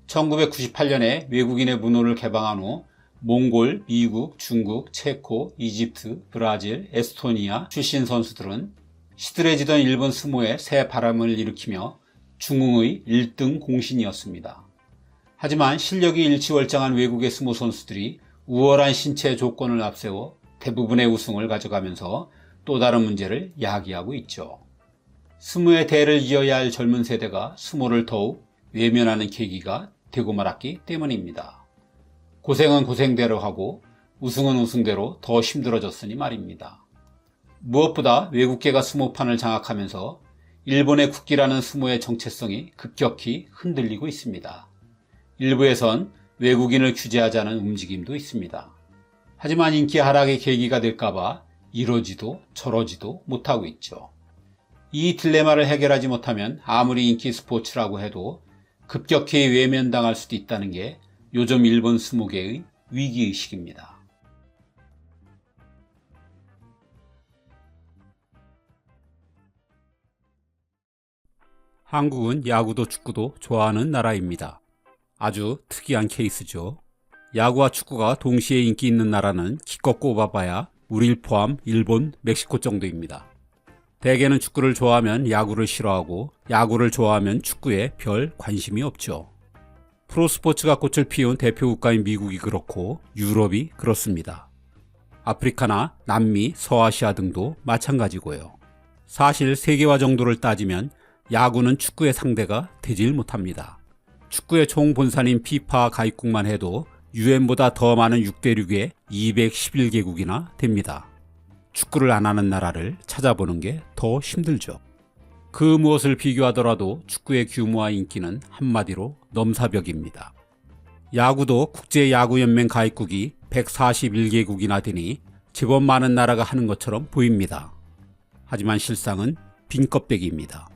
1998년에 외국인의 문호를 개방한 후 몽골, 미국, 중국, 체코, 이집트, 브라질, 에스토니아 출신 선수들은 시들해지던 일본 스모에 새 바람을 일으키며 중흥의 1등 공신이었습니다. 하지만 실력이 일치월장한 외국의 스모 선수들이 우월한 신체 조건을 앞세워 대부분의 우승을 가져가면서 또 다른 문제를 야기하고 있죠. 스모의 대를 이어야 할 젊은 세대가 스모를 더욱 외면하는 계기가 되고 말았기 때문입니다. 고생은 고생대로 하고 우승은 우승대로 더 힘들어졌으니 말입니다. 무엇보다 외국계가 스모판을 장악하면서 일본의 국기라는 스모의 정체성이 급격히 흔들리고 있습니다. 일부에선 외국인을 규제하자는 움직임도 있습니다. 하지만 인기 하락의 계기가 될까봐 이러지도 저러지도 못하고 있죠. 이 딜레마를 해결하지 못하면 아무리 인기 스포츠라고 해도 급격히 외면당할 수도 있다는 게 요즘 일본 스모계의 위기의식입니다. 한국은 야구도 축구도 좋아하는 나라입니다. 아주 특이한 케이스죠. 야구와 축구가 동시에 인기 있는 나라는 기껏 꼽아봐야 우리를 포함 일본, 멕시코 정도입니다. 대개는 축구를 좋아하면 야구를 싫어하고 야구를 좋아하면 축구에 별 관심이 없죠. 프로스포츠가 꽃을 피운 대표 국가인 미국이 그렇고 유럽이 그렇습니다. 아프리카나 남미, 서아시아 등도 마찬가지고요. 사실 세계화 정도를 따지면 야구는 축구의 상대가 되질 못합니다. 축구의 총 본산인 피파 가입국만 해도 유엔보다 더 많은 6대륙의 211개국이나 됩니다. 축구를 안 하는 나라를 찾아보는 게 더 힘들죠. 그 무엇을 비교하더라도 축구의 규모와 인기는 한마디로 넘사벽입니다. 야구도 국제야구연맹 가입국이 141개국이나 되니 제법 많은 나라가 하는 것처럼 보입니다. 하지만 실상은 빈 껍데기입니다.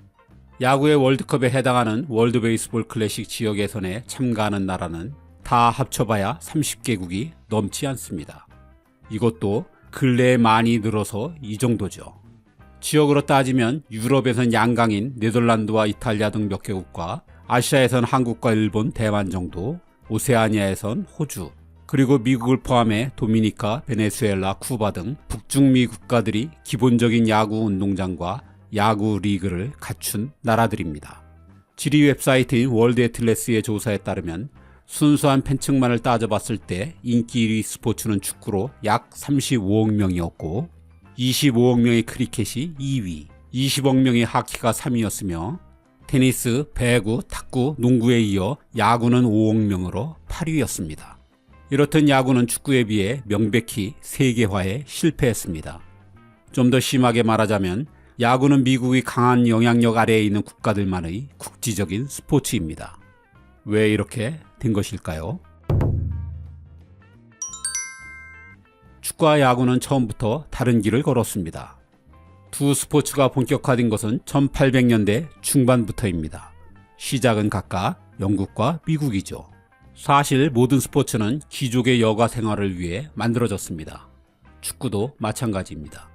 야구의 월드컵에 해당하는 월드 베이스볼 클래식 지역 예선에 참가하는 나라는 다 합쳐봐야 30개국이 넘지 않습니다. 이것도 근래에 많이 늘어서 이 정도죠. 지역으로 따지면 유럽에선 양강인 네덜란드와 이탈리아 등 몇 개국과 아시아에선 한국과 일본, 대만 정도, 오세아니아에선 호주, 그리고 미국을 포함해 도미니카, 베네수엘라, 쿠바 등 북중미 국가들이 기본적인 야구 운동장과 야구 리그를 갖춘 나라들입니다. 지리 웹사이트인 월드 애틀래스의 조사에 따르면 순수한 팬층만을 따져봤을 때 인기 1위 스포츠는 축구로 약 35억 명이었고 25억 명의 크리켓이 2위, 20억 명의 하키가 3위였으며 테니스, 배구, 탁구, 농구에 이어 야구는 5억 명으로 8위였습니다. 이렇듯 야구는 축구에 비해 명백히 세계화에 실패했습니다. 좀 더 심하게 말하자면 야구는 미국의 강한 영향력 아래에 있는 국가들만의 국지적인 스포츠입니다. 왜 이렇게 된 것일까요? 축구와 야구는 처음부터 다른 길을 걸었습니다. 두 스포츠가 본격화된 것은 1800년대 중반부터입니다. 시작은 각각 영국과 미국이죠. 사실 모든 스포츠는 귀족의 여가 생활을 위해 만들어졌습니다. 축구도 마찬가지입니다.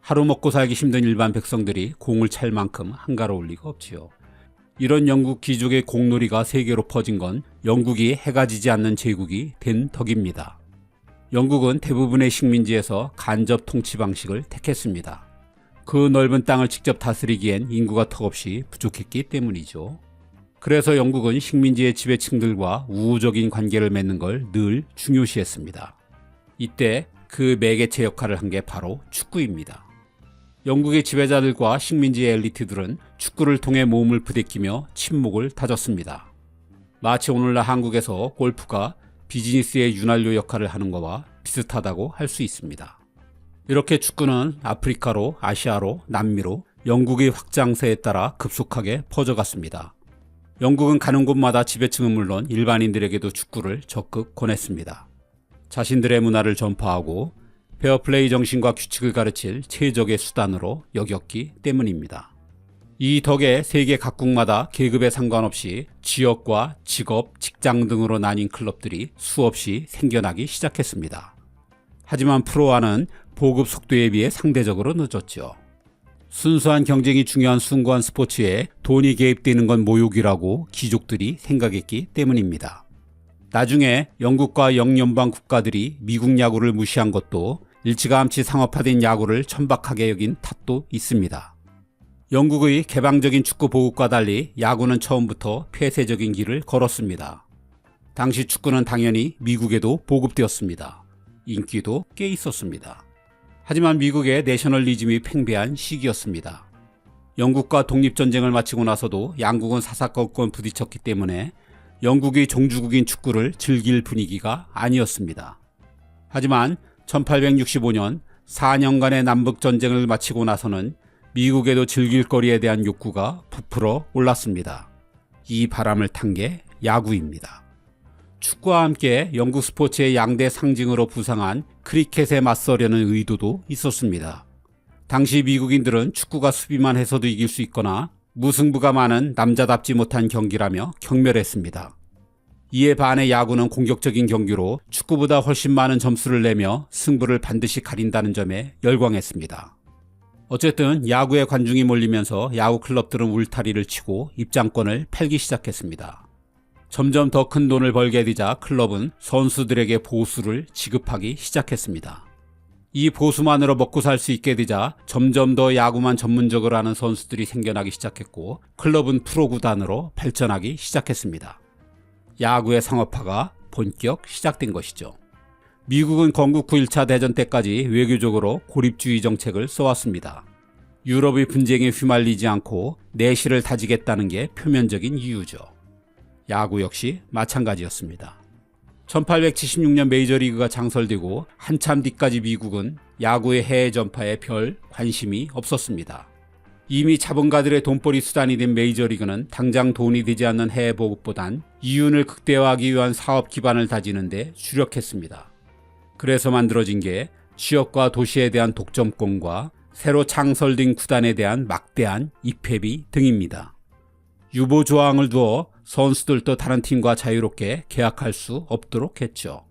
하루 먹고 살기 힘든 일반 백성들이 공을 찰 만큼 한가로울 리가 없지요. 이런 영국 귀족의 공놀이가 세계로 퍼진 건 영국이 해가 지지 않는 제국이 된 덕입니다. 영국은 대부분의 식민지에서 간접 통치 방식을 택했습니다. 그 넓은 땅을 직접 다스리기엔 인구가 턱없이 부족했기 때문이죠. 그래서 영국은 식민지의 지배층들과 우호적인 관계를 맺는 걸 늘 중요시했습니다. 이때 그 매개체 역할을 한 게 바로 축구입니다. 영국의 지배자들과 식민지의 엘리트들은 축구를 통해 몸을 부대끼며 친목을 다졌습니다. 마치 오늘날 한국에서 골프가 비즈니스의 윤활유 역할을 하는 것과 비슷하다고 할 수 있습니다. 이렇게 축구는 아프리카로, 아시아로, 남미로 영국의 확장세에 따라 급속하게 퍼져갔습니다. 영국은 가는 곳마다 지배층은 물론 일반인들에게도 축구를 적극 권했습니다. 자신들의 문화를 전파하고 페어플레이 정신과 규칙을 가르칠 최적의 수단으로 여겼기 때문입니다. 이 덕에 세계 각국마다 계급에 상관없이 지역과 직업, 직장 등으로 나뉜 클럽들이 수없이 생겨나기 시작했습니다. 하지만 프로화는 보급 속도에 비해 상대적으로 늦었죠. 순수한 경쟁이 중요한 숭고한 스포츠에 돈이 개입되는 건 모욕이라고 귀족들이 생각했기 때문입니다. 나중에 영국과 영연방 국가들이 미국 야구를 무시한 것도 일찌감치 상업화된 야구를 천박하게 여긴 탓도 있습니다. 영국의 개방적인 축구 보급과 달리 야구는 처음부터 폐쇄적인 길을 걸었습니다. 당시 축구는 당연히 미국에도 보급되었습니다. 인기도 꽤 있었습니다. 하지만 미국의 내셔널리즘이 팽배한 시기였습니다. 영국과 독립전쟁을 마치고 나서도 양국은 사사건건 부딪혔기 때문에 영국이 종주국인 축구를 즐길 분위기가 아니었습니다. 하지만 1865년 4년간의 남북전쟁을 마치고 나서는 미국에도 즐길 거리에 대한 욕구가 부풀어 올랐습니다. 이 바람을 탄 게 야구입니다. 축구와 함께 영국 스포츠의 양대 상징으로 부상한 크리켓에 맞서려는 의도도 있었습니다. 당시 미국인들은 축구가 수비만 해서도 이길 수 있거나 무승부가 많은 남자답지 못한 경기라며 경멸했습니다. 이에 반해 야구는 공격적인 경기로 축구보다 훨씬 많은 점수를 내며 승부를 반드시 가린다는 점에 열광했습니다. 어쨌든 야구에 관중이 몰리면서 야구 클럽들은 울타리를 치고 입장권을 팔기 시작했습니다. 점점 더 큰 돈을 벌게 되자 클럽은 선수들에게 보수를 지급하기 시작했습니다. 이 보수만으로 먹고 살 수 있게 되자 점점 더 야구만 전문적으로 하는 선수들이 생겨나기 시작했고 클럽은 프로구단으로 발전하기 시작했습니다. 야구의 상업화가 본격 시작된 것이죠. 미국은 건국 후 1차 대전 때까지 외교적으로 고립주의 정책을 써왔습니다. 유럽의 분쟁에 휘말리지 않고 내실을 다지겠다는 게 표면적인 이유죠. 야구 역시 마찬가지였습니다. 1876년 메이저리그가 창설되고 한참 뒤까지 미국은 야구의 해외 전파에 별 관심이 없었습니다. 이미 자본가들의 돈벌이 수단이 된 메이저리그는 당장 돈이 되지 않는 해외 보급보단 이윤을 극대화하기 위한 사업 기반을 다지는 데 주력했습니다. 그래서 만들어진 게 지역과 도시에 대한 독점권과 새로 창설된 구단에 대한 막대한 입회비 등입니다. 유보 조항을 두어 선수들도 다른 팀과 자유롭게 계약할 수 없도록 했죠.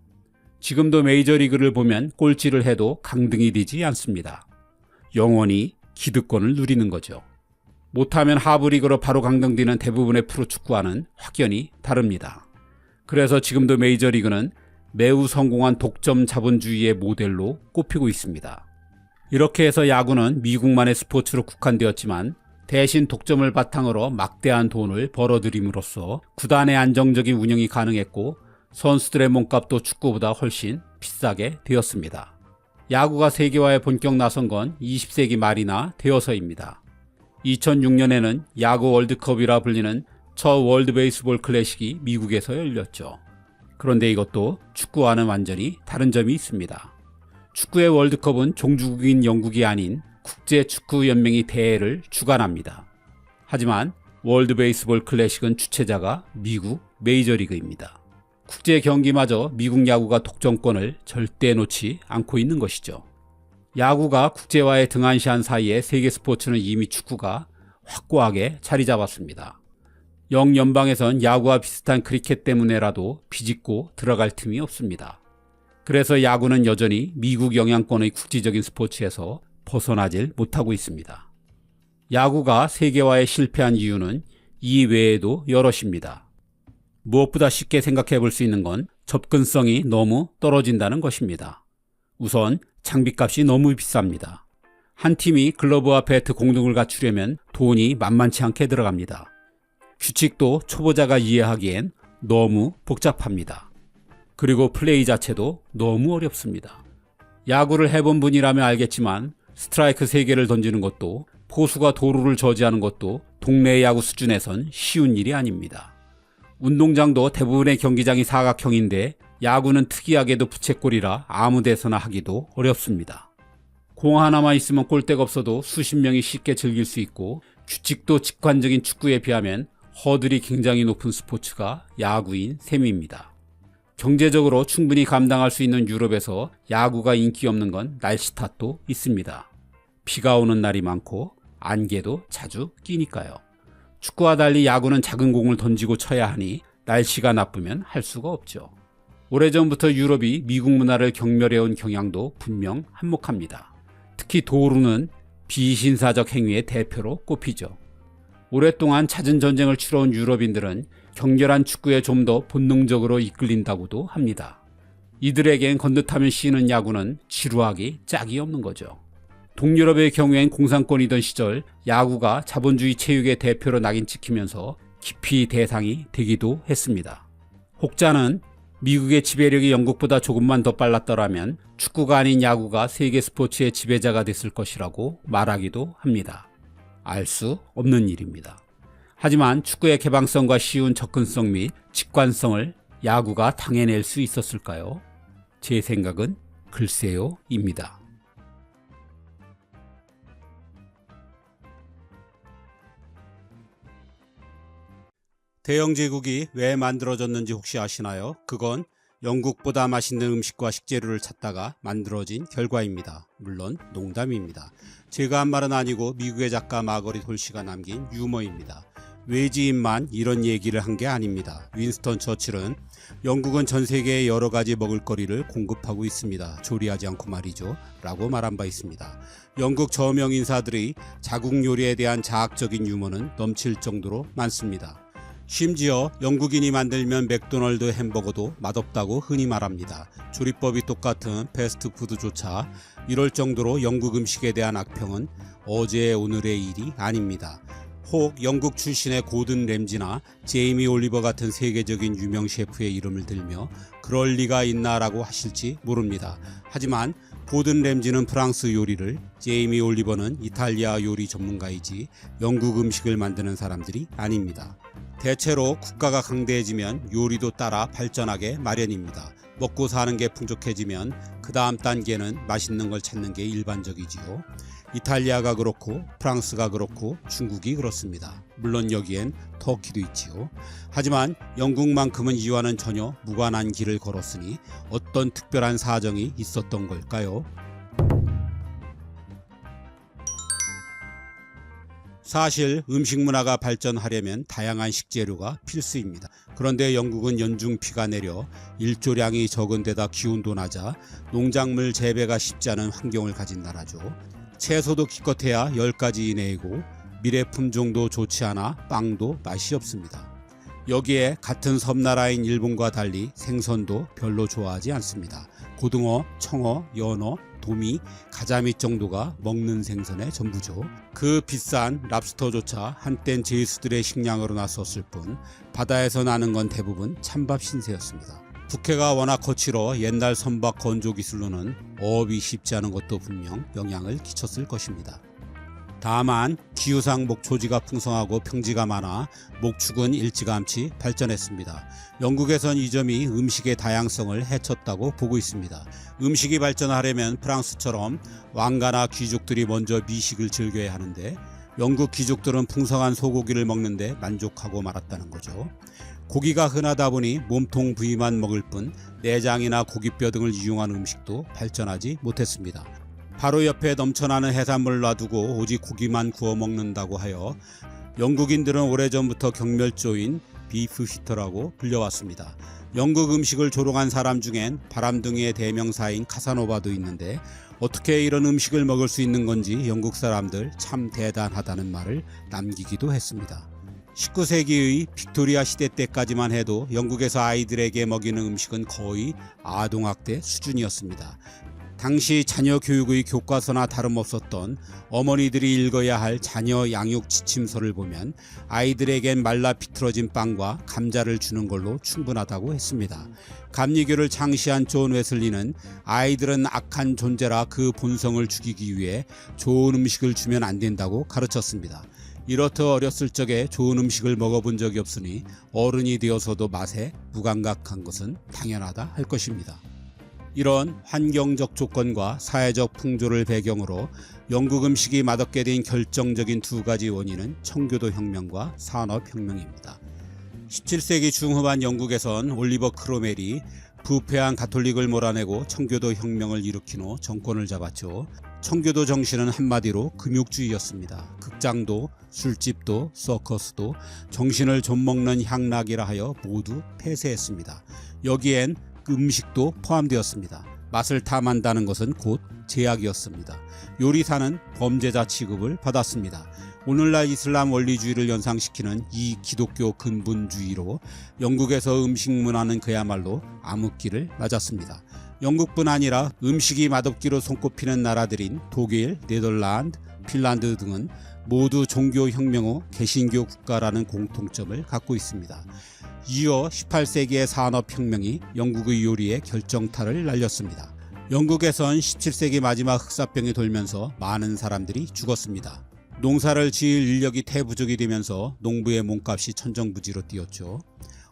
지금도 메이저리그를 보면 꼴찌를 해도 강등이 되지 않습니다. 영원히 기득권을 누리는 거죠. 못하면 하부리그로 바로 강등되는 대부분의 프로축구와는 확연히 다릅니다. 그래서 지금도 메이저리그는 매우 성공한 독점 자본주의의 모델로 꼽히고 있습니다. 이렇게 해서 야구는 미국만의 스포츠로 국한되었지만 대신 독점을 바탕으로 막대한 돈을 벌어들임으로써 구단의 안정적인 운영이 가능했고 선수들의 몸값도 축구보다 훨씬 비싸게 되었습니다. 야구가 세계화에 본격 나선 건 20세기 말이나 되어서입니다. 2006년에는 야구 월드컵이라 불리는 첫 월드 베이스볼 클래식이 미국에서 열렸죠. 그런데 이것도 축구와는 완전히 다른 점이 있습니다. 축구의 월드컵은 종주국인 영국이 아닌 국제축구연맹이 대회를 주관합니다. 하지만 월드 베이스볼 클래식은 주최자가 미국 메이저리그입니다. 국제 경기마저 미국 야구가 독점권을 절대 놓지 않고 있는 것이죠. 야구가 국제화에 등한시한 사이에 세계 스포츠는 이미 축구가 확고하게 자리 잡았습니다. 영연방에선 야구와 비슷한 크리켓 때문에라도 비집고 들어갈 틈이 없습니다. 그래서 야구는 여전히 미국 영향권의 국제적인 스포츠에서 벗어나질 못하고 있습니다. 야구가 세계화에 실패한 이유는 이 외에도 여럿입니다. 무엇보다 쉽게 생각해 볼 수 있는 건 접근성이 너무 떨어진다는 것입니다. 우선 장비값이 너무 비쌉니다. 한 팀이 글러브와 배트 공등을 갖추려면 돈이 만만치 않게 들어갑니다. 규칙도 초보자가 이해하기엔 너무 복잡합니다. 그리고 플레이 자체도 너무 어렵습니다. 야구를 해본 분이라면 알겠지만 스트라이크 3개를 던지는 것도 포수가 도루를 저지하는 것도 동네 야구 수준에선 쉬운 일이 아닙니다. 운동장도 대부분의 경기장이 사각형인데 야구는 특이하게도 부채꼴이라 아무 데서나 하기도 어렵습니다. 공 하나만 있으면 골대가 없어도 수십 명이 쉽게 즐길 수 있고 규칙도 직관적인 축구에 비하면 허들이 굉장히 높은 스포츠가 야구인 셈입니다. 경제적으로 충분히 감당할 수 있는 유럽에서 야구가 인기 없는 건 날씨 탓도 있습니다. 비가 오는 날이 많고 안개도 자주 끼니까요. 축구와 달리 야구는 작은 공을 던지고 쳐야 하니 날씨가 나쁘면 할 수가 없죠. 오래전부터 유럽이 미국 문화를 경멸해온 경향도 분명 한몫합니다. 특히 도루는 비신사적 행위의 대표로 꼽히죠. 오랫동안 잦은 전쟁을 치러온 유럽인들은 격렬한 축구에 좀 더 본능적으로 이끌린다고도 합니다. 이들에겐 건듯하면 쉬는 야구는 지루하기 짝이 없는 거죠. 동유럽의 경우엔 공산권이던 시절 야구가 자본주의 체육의 대표로 낙인 찍히면서 깊이 대상이 되기도 했습니다. 혹자는 미국의 지배력이 영국보다 조금만 더 빨랐더라면 축구가 아닌 야구가 세계 스포츠의 지배자가 됐을 것이라고 말하기도 합니다. 알 수 없는 일입니다. 하지만 축구의 개방성과 쉬운 접근성 및 직관성을 야구가 당해낼 수 있었을까요? 제 생각은 글쎄요입니다. 대영 제국이 왜 만들어졌는지 혹시 아시나요? 그건 영국보다 맛있는 음식과 식재료를 찾다가 만들어진 결과입니다. 물론 농담입니다. 제가 한 말은 아니고 미국의 작가 마거릿 홀시가 남긴 유머입니다. 외지인만 이런 얘기를 한 게 아닙니다. 윈스턴 처칠은 영국은 전 세계에 여러 가지 먹을거리를 공급하고 있습니다. 조리하지 않고 말이죠. 라고 말한 바 있습니다. 영국 저명 인사들의 자국 요리에 대한 자학적인 유머는 넘칠 정도로 많습니다. 심지어 영국인이 만들면 맥도널드 햄버거도 맛없다고 흔히 말합니다. 조리법이 똑같은 패스트푸드조차 이럴 정도로 영국 음식에 대한 악평은 어제 오늘의 일이 아닙니다. 혹 영국 출신의 고든 램지나 제이미 올리버 같은 세계적인 유명 셰프의 이름을 들며 그럴 리가 있나라고 하실지 모릅니다. 하지만 고든 램지는 프랑스 요리를, 제이미 올리버는 이탈리아 요리 전문가이지 영국 음식을 만드는 사람들이 아닙니다. 대체로 국가가 강대해지면 요리도 따라 발전하게 마련입니다. 먹고 사는 게 풍족해지면 그 다음 단계는 맛있는 걸 찾는 게 일반적이지요. 이탈리아가 그렇고 프랑스가 그렇고 중국이 그렇습니다. 물론 여기엔 터키도 있지요. 하지만 영국만큼은 이와는 전혀 무관한 길을 걸었으니 어떤 특별한 사정이 있었던 걸까요? 사실 음식 문화가 발전하려면 다양한 식재료가 필수입니다. 그런데 영국은 연중 비가 내려 일조량이 적은 데다 기온도 낮아 농작물 재배가 쉽지 않은 환경을 가진 나라죠. 채소도 기껏해야 10가지 이내이고 미래 품종도 좋지 않아 빵도 맛이 없습니다. 여기에 같은 섬나라인 일본과 달리 생선도 별로 좋아하지 않습니다. 고등어, 청어, 연어, 도미, 가자미 정도가 먹는 생선의 전부죠. 그 비싼 랍스터조차 한땐 제수들의 식량으로 나섰을 뿐 바다에서 나는 건 대부분 찬밥 신세였습니다. 북해가 워낙 거칠어 옛날 선박 건조 기술로는 어업이 쉽지 않은 것도 분명 영향을 끼쳤을 것입니다. 다만 기후상 목초지가 풍성하고 평지가 많아 목축은 일찌감치 발전했습니다. 영국에선 이 점이 음식의 다양성을 해쳤다고 보고 있습니다. 음식이 발전하려면 프랑스처럼 왕가나 귀족들이 먼저 미식을 즐겨야 하는데 영국 귀족들은 풍성한 소고기를 먹는데 만족하고 말았다는 거죠. 고기가 흔하다 보니 몸통 부위만 먹을 뿐 내장이나 고깃뼈 등을 이용한 음식도 발전하지 못했습니다. 바로 옆에 넘쳐나는 해산물을 놔두고 오직 고기만 구워 먹는다고 하여 영국인들은 오래전부터 경멸조인 비프 히터라고 불려왔습니다. 영국 음식을 조롱한 사람 중엔 바람둥이의 대명사인 카사노바도 있는데 어떻게 이런 음식을 먹을 수 있는 건지 영국 사람들 참 대단하다는 말을 남기기도 했습니다. 19세기의 빅토리아 시대 때까지만 해도 영국에서 아이들에게 먹이는 음식은 거의 아동학대 수준이었습니다. 당시 자녀 교육의 교과서나 다름없었던 어머니들이 읽어야 할 자녀 양육 지침서를 보면 아이들에겐 말라 비틀어진 빵과 감자를 주는 걸로 충분하다고 했습니다. 감리교를 창시한 존 웨슬리는 아이들은 악한 존재라 그 본성을 죽이기 위해 좋은 음식을 주면 안 된다고 가르쳤습니다. 이렇듯 어렸을 적에 좋은 음식을 먹어본 적이 없으니 어른이 되어서도 맛에 무감각한 것은 당연하다 할 것입니다. 이런 환경적 조건과 사회적 풍조를 배경으로 영국 음식이 맛없게 된 결정적인 두 가지 원인은 청교도 혁명과 산업혁명입니다. 17세기 중후반 영국에선 올리버 크로멜이 부패한 가톨릭을 몰아내고 청교도 혁명을 일으킨 후 정권을 잡았죠. 청교도 정신은 한마디로 금욕주의였습니다. 극장도, 술집도, 서커스도 정신을 좀먹는 향락이라 하여 모두 폐쇄했습니다. 여기엔 음식도 포함되었습니다. 맛을 탐한다는 것은 곧 제약이었습니다. 요리사는 범죄자 취급을 받았습니다. 오늘날 이슬람 원리주의를 연상시키는 이 기독교 근본주의로 영국에서 음식 문화는 그야말로 암흑기를 맞았습니다. 영국뿐 아니라 음식이 맛없기로 손꼽히는 나라들인 독일, 네덜란드, 핀란드 등은 모두 종교혁명 후 개신교 국가라는 공통점을 갖고 있습니다. 이어 18세기의 산업혁명이 영국의 요리에 결정타를 날렸습니다. 영국에선 17세기 마지막 흑사병이 돌면서 많은 사람들이 죽었습니다. 농사를 지을 인력이 태부족이 되면서 농부의 몸값이 천정부지로 뛰었죠.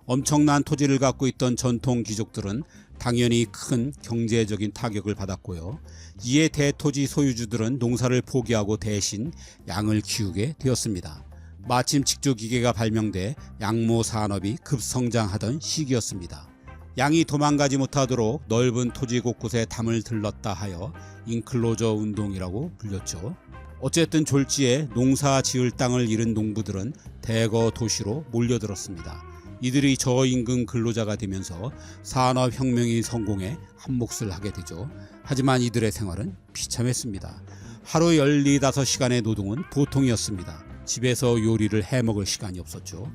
엄청난 토지를 갖고 있던 전통 귀족들은 당연히 큰 경제적인 타격을 받았고요. 이에 대토지 소유주들은 농사를 포기하고 대신 양을 키우게 되었습니다. 마침 직조기계가 발명돼 양모 산업이 급성장하던 시기였습니다. 양이 도망가지 못하도록 넓은 토지 곳곳에 담을 들렀다 하여 인클로저 운동이라고 불렸죠. 어쨌든 졸지에 농사 지을 땅을 잃은 농부들은 대거 도시로 몰려들었습니다. 이들이 저임금 근로자가 되면서 산업혁명이 성공해 한몫을 하게 되죠. 하지만 이들의 생활은 비참했습니다. 하루 15시간의 노동은 보통이었습니다. 집에서 요리를 해먹을 시간이 없었죠.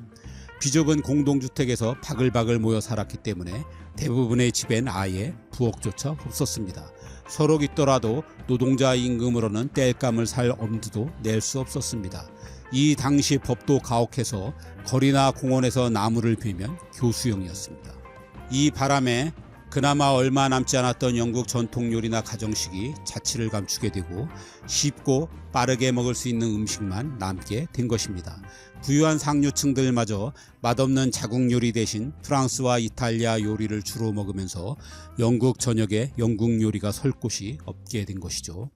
귀족은 공동주택에서 바글바글 모여 살았기 때문에 대부분의 집엔 아예 부엌조차 없었습니다. 서로 있더라도 노동자 임금으로는 땔감을 살 엄두도 낼 수 없었습니다. 이 당시 법도 가혹해서 거리나 공원에서 나무를 베면 교수형이었습니다. 이 바람에 그나마 얼마 남지 않았던 영국 전통 요리나 가정식이 자취를 감추게 되고 쉽고 빠르게 먹을 수 있는 음식만 남게 된 것입니다. 부유한 상류층들마저 맛없는 자국 요리 대신 프랑스와 이탈리아 요리를 주로 먹으면서 영국 전역에 영국 요리가 설 곳이 없게 된 것이죠.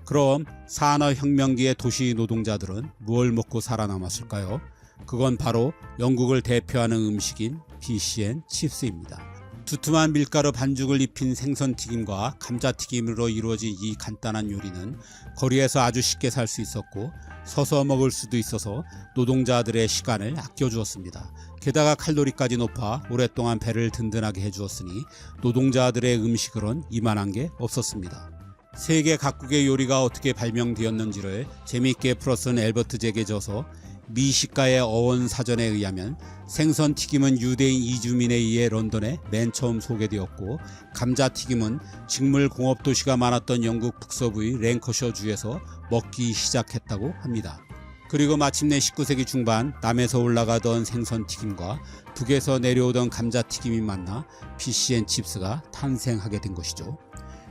그럼 산업혁명기의 도시 노동자들은 뭘 먹고 살아남았을까요? 그건 바로 영국을 대표하는 음식인 피시앤칩스입니다. 두툼한 밀가루 반죽을 입힌 생선튀김과 감자튀김으로 이루어진 이 간단한 요리는 거리에서 아주 쉽게 살 수 있었고 서서 먹을 수도 있어서 노동자들의 시간을 아껴주었습니다. 게다가 칼로리까지 높아 오랫동안 배를 든든하게 해주었으니 노동자들의 음식으론 이만한 게 없었습니다. 세계 각국의 요리가 어떻게 발명되었는지를 재미있게 풀어쓴 엘버트 잭에 져서 미식가의 어원 사전에 의하면 생선튀김은 유대인 이주민에 의해 런던에 맨 처음 소개되었고 감자튀김은 직물 공업 도시가 많았던 영국 북서부의 랭커셔주에서 먹기 시작했다고 합니다. 그리고 마침내 19세기 중반 남에서 올라가던 생선튀김과 북에서 내려오던 감자튀김이 만나 피시앤칩스가 탄생하게 된 것이죠.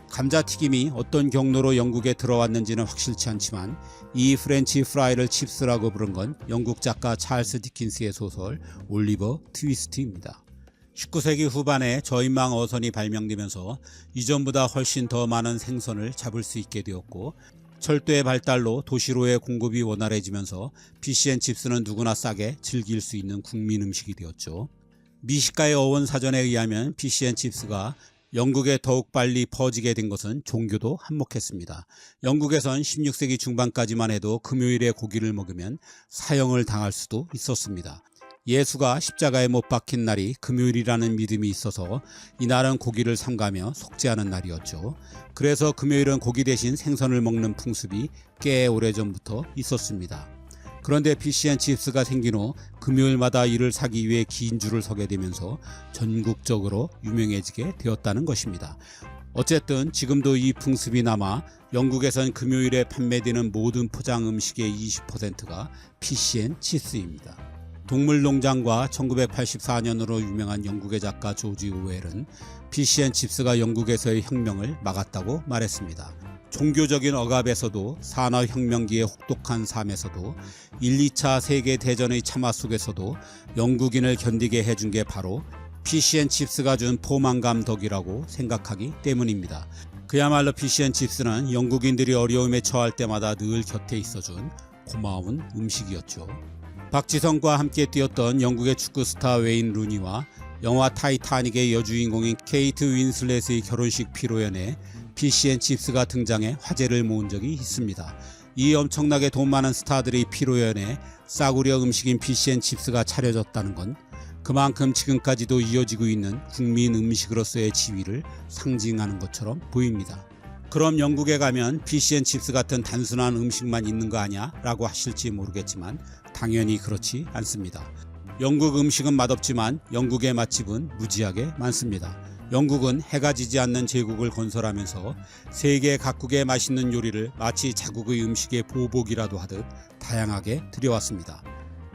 감자튀김이 어떤 경로로 영국에 들어왔는지는 확실치 않지만 이 프렌치 프라이를 칩스라고 부른 건 영국 작가 찰스 디킨스의 소설 올리버 트위스트입니다. 19세기 후반에 저인망 어선이 발명되면서 이전보다 훨씬 더 많은 생선을 잡을 수 있게 되었고 철도의 발달로 도시로의 공급이 원활해지면서 피시앤칩스는 누구나 싸게 즐길 수 있는 국민 음식이 되었죠. 미식가의 어원 사전에 의하면 피시앤칩스가 영국에 더욱 빨리 퍼지게 된 것은 종교도 한몫했습니다. 영국에선 16세기 중반까지만 해도 금요일에 고기를 먹으면 사형을 당할 수도 있었습니다. 예수가 십자가에 못 박힌 날이 금요일이라는 믿음이 있어서 이날은 고기를 삼가며 속죄하는 날이었죠. 그래서 금요일은 고기 대신 생선을 먹는 풍습이 꽤 오래전부터 있었습니다. 그런데 피시앤칩스가 생긴 후 금요일마다 이를 사기 위해 긴 줄을 서게 되면서 전국적으로 유명해지게 되었다는 것입니다. 어쨌든 지금도 이 풍습이 남아 영국에선 금요일에 판매되는 모든 포장 음식의 20%가 피시앤칩스입니다. 동물농장과 1984년으로 유명한 영국의 작가 조지 오웰은 피시앤칩스가 영국에서의 혁명을 막았다고 말했습니다. 종교적인 억압에서도 산업혁명기의 혹독한 삶에서도 1, 2차 세계대전의 참화 속에서도 영국인을 견디게 해준 게 바로 피시앤칩스가 준 포만감 덕이라고 생각하기 때문입니다. 그야말로 피시앤칩스는 영국인들이 어려움에 처할 때마다 늘 곁에 있어준 고마운 음식이었죠. 박지성과 함께 뛰었던 영국의 축구 스타 웨인 루니와 영화 타이타닉의 여주인공인 케이트 윈슬렛의 결혼식 피로연에 피시앤칩스가 등장해 화제를 모은 적이 있습니다. 이 엄청나게 돈 많은 스타들의 피로연에 싸구려 음식인 피시앤칩스가 차려졌다는 건 그만큼 지금까지도 이어지고 있는 국민 음식으로서의 지위를 상징하는 것처럼 보입니다. 그럼 영국에 가면 피시앤칩스 같은 단순한 음식만 있는 거 아니야? 라고 하실지 모르겠지만 당연히 그렇지 않습니다. 영국 음식은 맛없지만 영국의 맛집은 무지하게 많습니다. 영국은 해가 지지 않는 제국을 건설하면서 세계 각국의 맛있는 요리를 마치 자국의 음식의 보복이라도 하듯 다양하게 들여왔습니다.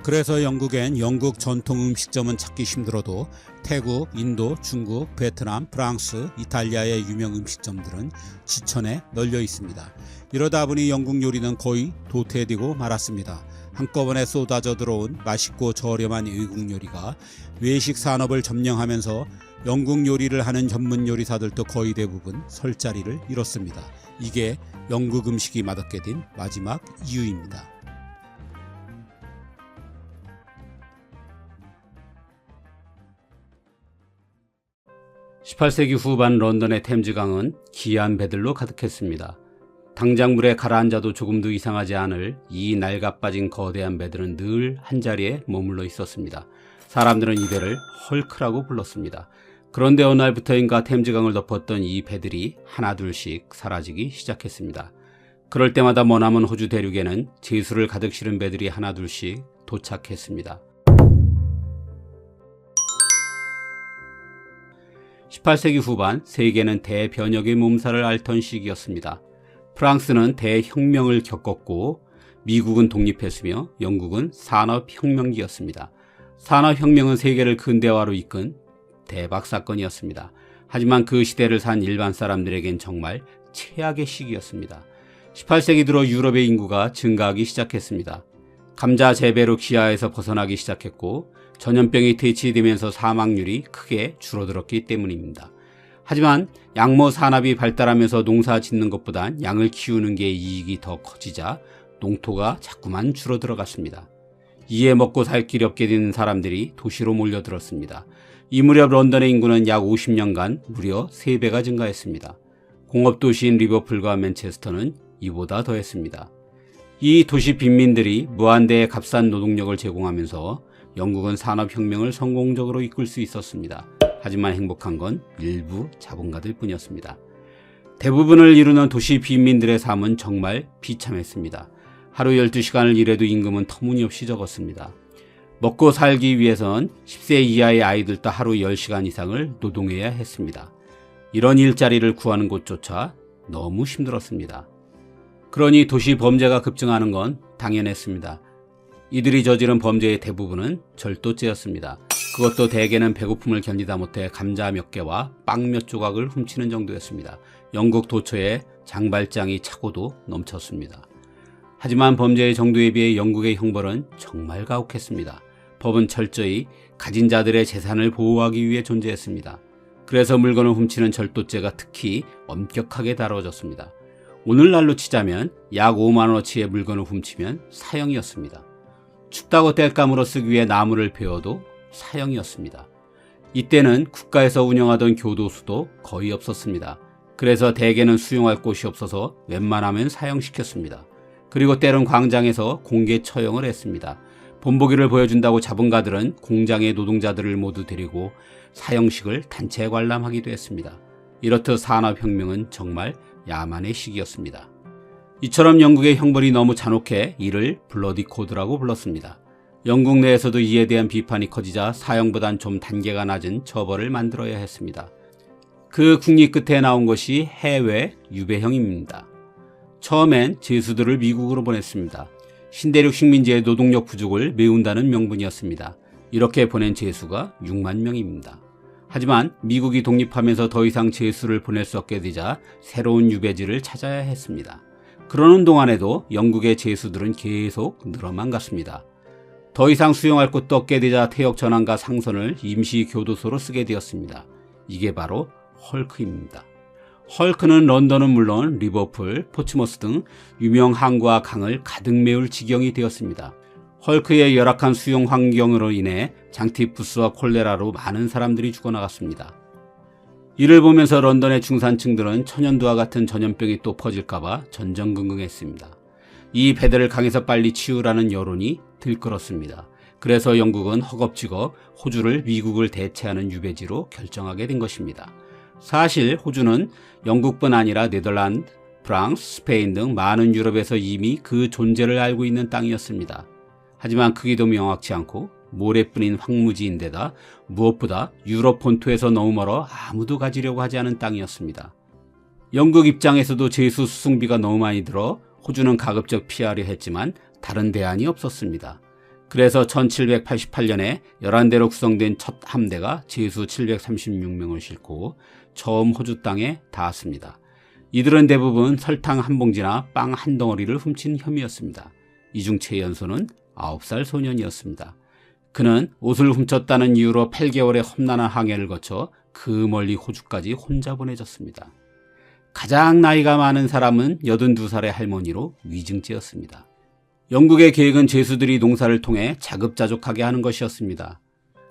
그래서 영국엔 영국 전통 음식점은 찾기 힘들어도 태국, 인도, 중국, 베트남, 프랑스, 이탈리아의 유명 음식점들은 지천에 널려 있습니다. 이러다 보니 영국 요리는 거의 도태되고 말았습니다. 한꺼번에 쏟아져 들어온 맛있고 저렴한 외국 요리가 외식 산업을 점령하면서 영국 요리를 하는 전문 요리사들도 거의 대부분 설 자리를 잃었습니다. 이게 영국 음식이 맛없게 된 마지막 이유입니다. 18세기 후반 런던의 템즈강은 기이한 배들로 가득했습니다. 당장 물에 가라앉아도 조금도 이상하지 않을 이 낡아빠진 거대한 배들은 늘 한자리에 머물러 있었습니다. 사람들은 이 배를 헐크라고 불렀습니다. 그런데 어느 날부터인가 템즈강을 덮었던 이 배들이 하나둘씩 사라지기 시작했습니다. 그럴 때마다 머나먼 호주 대륙에는 제수를 가득 실은 배들이 하나둘씩 도착했습니다. 18세기 후반 세계는 대변혁의 몸살을 앓던 시기였습니다. 프랑스는 대혁명을 겪었고 미국은 독립했으며 영국은 산업혁명기였습니다. 산업혁명은 세계를 근대화로 이끈 대박 사건이었습니다. 하지만 그 시대를 산 일반 사람들에겐 정말 최악의 시기였습니다. 18세기 들어 유럽의 인구가 증가하기 시작했습니다. 감자 재배로 기아에서 벗어나기 시작했고 전염병이 퇴치되면서 사망률이 크게 줄어들었기 때문입니다. 하지만 양모 산업이 발달하면서 농사 짓는 것보단 양을 키우는 게 이익이 더 커지자 농토가 자꾸만 줄어들어갔습니다. 이에 먹고 살 길이 없게 된 사람들이 도시로 몰려들었습니다. 이 무렵 런던의 인구는 약 50년간 무려 3배가 증가했습니다. 공업도시인 리버풀과 맨체스터는 이보다 더했습니다. 이 도시 빈민들이 무한대의 값싼 노동력을 제공하면서 영국은 산업혁명을 성공적으로 이끌 수 있었습니다. 하지만 행복한 건 일부 자본가들 뿐이었습니다. 대부분을 이루는 도시 빈민들의 삶은 정말 비참했습니다. 하루 12시간을 일해도 임금은 터무니없이 적었습니다. 먹고 살기 위해선 10세 이하의 아이들도 하루 10시간 이상을 노동해야 했습니다. 이런 일자리를 구하는 곳조차 너무 힘들었습니다. 그러니 도시 범죄가 급증하는 건 당연했습니다. 이들이 저지른 범죄의 대부분은 절도죄였습니다. 그것도 대개는 배고픔을 견디다 못해 감자 몇 개와 빵 몇 조각을 훔치는 정도였습니다. 영국 도처에 장발장이 차고도 넘쳤습니다. 하지만 범죄의 정도에 비해 영국의 형벌은 정말 가혹했습니다. 법은 철저히 가진 자들의 재산을 보호하기 위해 존재했습니다. 그래서 물건을 훔치는 절도죄가 특히 엄격하게 다뤄졌습니다. 오늘날로 치자면 약 5만원어치의 물건을 훔치면 사형이었습니다. 춥다고 땔감으로 쓰기 위해 나무를 베어도 사형이었습니다. 이때는 국가에서 운영하던 교도소도 거의 없었습니다. 그래서 대개는 수용할 곳이 없어서 웬만하면 사형시켰습니다. 그리고 때론 광장에서 공개 처형을 했습니다. 본보기를 보여준다고 자본가들은 공장의 노동자들을 모두 데리고 사형식을 단체 관람하기도 했습니다. 이렇듯 산업혁명은 정말 야만의 시기였습니다. 이처럼 영국의 형벌이 너무 잔혹해 이를 블러디 코드라고 불렀습니다. 영국 내에서도 이에 대한 비판이 커지자 사형보단 좀 단계가 낮은 처벌을 만들어야 했습니다. 그 국리 끝에 나온 것이 해외 유배형입니다. 처음엔 죄수들을 미국으로 보냈습니다. 신대륙 식민지의 노동력 부족을 메운다는 명분이었습니다. 이렇게 보낸 죄수가 6만 명입니다. 하지만 미국이 독립하면서 더 이상 죄수를 보낼 수 없게 되자 새로운 유배지를 찾아야 했습니다. 그러는 동안에도 영국의 죄수들은 계속 늘어만 갔습니다. 더 이상 수용할 곳도 없게 되자 퇴역 전환과 상선을 임시 교도소로 쓰게 되었습니다. 이게 바로 헐크입니다. 헐크는 런던은 물론 리버풀, 포츠머스 등 유명 항구와 강을 가득 메울 지경이 되었습니다. 헐크의 열악한 수용 환경으로 인해 장티푸스와 콜레라로 많은 사람들이 죽어나갔습니다. 이를 보면서 런던의 중산층들은 천연두와 같은 전염병이 또 퍼질까봐 전전긍긍했습니다. 이 배들을 강에서 빨리 치우라는 여론이 들끓었습니다. 그래서 영국은 허겁지겁 호주를 미국을 대체하는 유배지로 결정하게 된 것입니다. 사실 호주는 영국뿐 아니라 네덜란드, 프랑스, 스페인 등 많은 유럽에서 이미 그 존재를 알고 있는 땅이었습니다. 하지만 크기도 명확치 않고 모래뿐인 황무지인데다 무엇보다 유럽 본토에서 너무 멀어 아무도 가지려고 하지 않은 땅이었습니다. 영국 입장에서도 죄수 수송비가 너무 많이 들어 호주는 가급적 피하려 했지만 다른 대안이 없었습니다. 그래서 1788년에 11대로 구성된 첫 함대가 죄수 736명을 싣고 처음 호주 땅에 닿았습니다. 이들은 대부분 설탕 한 봉지나 빵 한 덩어리를 훔친 혐의였습니다. 이 중 최연소는 9살 소년이었습니다. 그는 옷을 훔쳤다는 이유로 8개월의 험난한 항해를 거쳐 그 멀리 호주까지 혼자 보내졌습니다. 가장 나이가 많은 사람은 82살의 할머니로 위증죄였습니다. 영국의 계획은 죄수들이 농사를 통해 자급자족하게 하는 것이었습니다.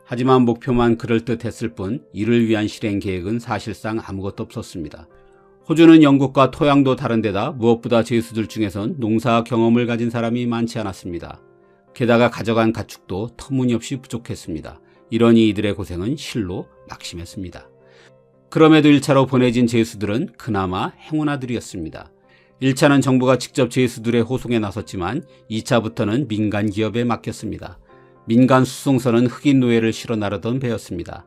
하지만 목표만 그럴듯했을 뿐 이를 위한 실행 계획은 사실상 아무것도 없었습니다. 호주는 영국과 토양도 다른 데다 무엇보다 죄수들 중에선 농사 경험을 가진 사람이 많지 않았습니다. 게다가 가져간 가축도 터무니없이 부족했습니다. 이러니 이들의 고생은 실로 막심했습니다. 그럼에도 1차로 보내진 죄수들은 그나마 행운아들이었습니다. 1차는 정부가 직접 죄수들의 호송에 나섰지만 2차부터는 민간 기업에 맡겼습니다. 민간 수송선은 흑인 노예를 실어 나르던 배였습니다.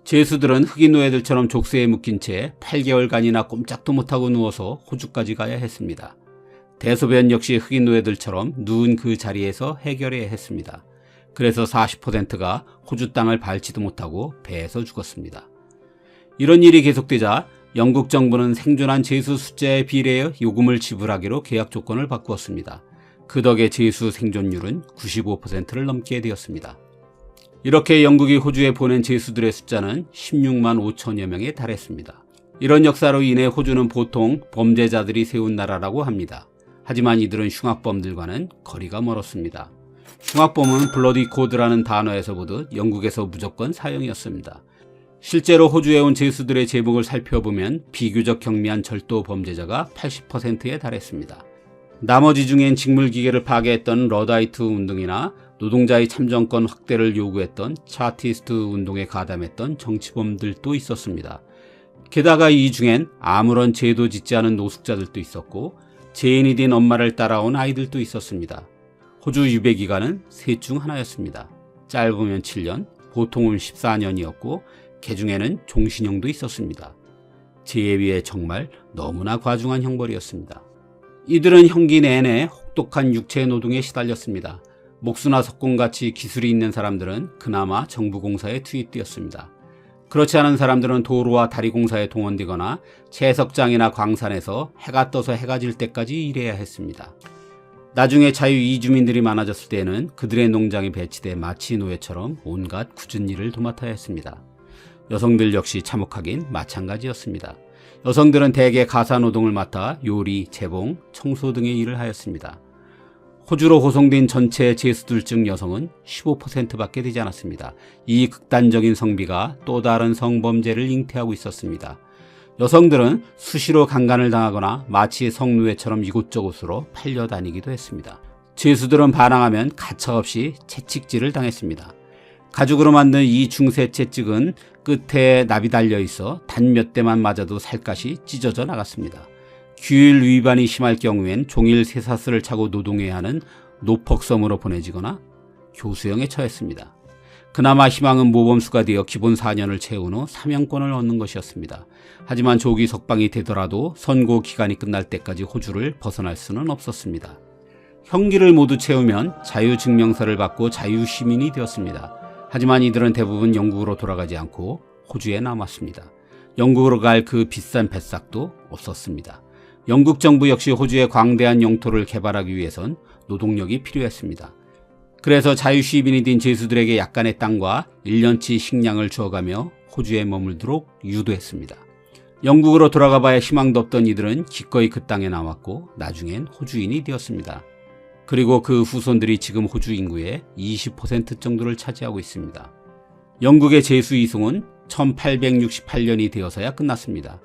죄수들은 흑인 노예들처럼 족쇄에 묶인 채 8개월간이나 꼼짝도 못하고 누워서 호주까지 가야 했습니다. 대소변 역시 흑인 노예들처럼 누운 그 자리에서 해결해야 했습니다. 그래서 40%가 호주 땅을 밟지도 못하고 배에서 죽었습니다. 이런 일이 계속되자 영국 정부는 생존한 죄수 숫자에 비례해 요금을 지불하기로 계약 조건을 바꾸었습니다. 그 덕에 죄수 생존율은 95%를 넘게 되었습니다. 이렇게 영국이 호주에 보낸 죄수들의 숫자는 16만 5천여 명에 달했습니다. 이런 역사로 인해 호주는 보통 범죄자들이 세운 나라라고 합니다. 하지만 이들은 흉악범들과는 거리가 멀었습니다. 흉악범은 블러디 코드라는 단어에서 보듯 영국에서 무조건 사형이었습니다. 실제로 호주에 온 죄수들의 제목을 살펴보면 비교적 경미한 절도 범죄자가 80%에 달했습니다. 나머지 중엔 직물기계를 파괴했던 러다이트 운동이나 노동자의 참정권 확대를 요구했던 차티스트 운동에 가담했던 정치범들도 있었습니다. 게다가 이 중엔 아무런 죄도 짓지 않은 노숙자들도 있었고 죄인이 된 엄마를 따라온 아이들도 있었습니다. 호주 유배기간은 셋 중 하나였습니다. 짧으면 7년, 보통은 14년이었고 개중에는 종신형도 있었습니다. 죄에 비해 정말 너무나 과중한 형벌이었습니다. 이들은 형기 내내 혹독한 육체 노동에 시달렸습니다. 목수나 석공같이 기술이 있는 사람들은 그나마 정부 공사에 투입되었습니다. 그렇지 않은 사람들은 도로와 다리 공사에 동원되거나 채석장이나 광산에서 해가 떠서 해가 질 때까지 일해야 했습니다. 나중에 자유 이주민들이 많아졌을 때에는 그들의 농장에 배치돼 마치 노예처럼 온갖 굳은 일을 도맡아야 했습니다. 여성들 역시 참혹하긴 마찬가지였습니다. 여성들은 대개 가사노동을 맡아 요리, 재봉, 청소 등의 일을 하였습니다. 호주로 호송된 전체 죄수들 중 여성은 15%밖에 되지 않았습니다. 이 극단적인 성비가 또 다른 성범죄를 잉태하고 있었습니다. 여성들은 수시로 강간을 당하거나 마치 성노예처럼 이곳저곳으로 팔려다니기도 했습니다. 죄수들은 반항하면 가차없이 채찍질을 당했습니다. 가죽으로 만든 이 중세 채찍은 끝에 납이 달려 있어 단 몇 대만 맞아도 살갗이 찢어져 나갔습니다. 규율 위반이 심할 경우엔 종일 쇠사슬을 차고 노동해야 하는 노폭섬으로 보내지거나 교수형에 처했습니다. 그나마 희망은 모범수가 되어 기본 4년을 채운 후 사명권을 얻는 것이었습니다. 하지만 조기 석방이 되더라도 선고 기간이 끝날 때까지 호주를 벗어날 수는 없었습니다. 형기를 모두 채우면 자유증명서를 받고 자유시민이 되었습니다. 하지만 이들은 대부분 영국으로 돌아가지 않고 호주에 남았습니다. 영국으로 갈 그 비싼 배삭도 없었습니다. 영국 정부 역시 호주의 광대한 영토를 개발하기 위해선 노동력이 필요했습니다. 그래서 자유시민이 된 죄수들에게 약간의 땅과 1년치 식량을 주어가며 호주에 머물도록 유도했습니다. 영국으로 돌아가 봐야 희망도 없던 이들은 기꺼이 그 땅에 남았고 나중엔 호주인이 되었습니다. 그리고 그 후손들이 지금 호주 인구의 20% 정도를 차지하고 있습니다. 영국의 죄수 이송은 1868년이 되어서야 끝났습니다.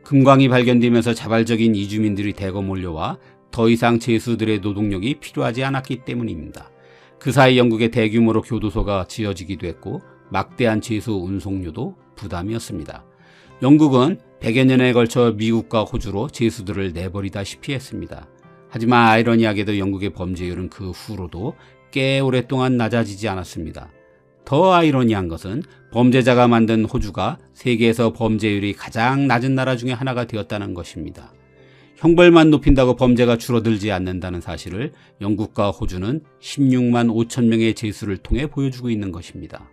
금광이 발견되면서 자발적인 이주민들이 대거 몰려와 더 이상 죄수들의 노동력이 필요하지 않았기 때문입니다. 그 사이 영국의 대규모로 교도소가 지어지기도 했고 막대한 죄수 운송료도 부담이었습니다. 영국은 100여 년에 걸쳐 미국과 호주로 죄수들을 내버리다시피 했습니다. 하지만 아이러니하게도 영국의 범죄율은 그 후로도 꽤 오랫동안 낮아지지 않았습니다. 더 아이러니한 것은 범죄자가 만든 호주가 세계에서 범죄율이 가장 낮은 나라 중에 하나가 되었다는 것입니다. 형벌만 높인다고 범죄가 줄어들지 않는다는 사실을 영국과 호주는 16만 5천 명의 죄수를 통해 보여주고 있는 것입니다.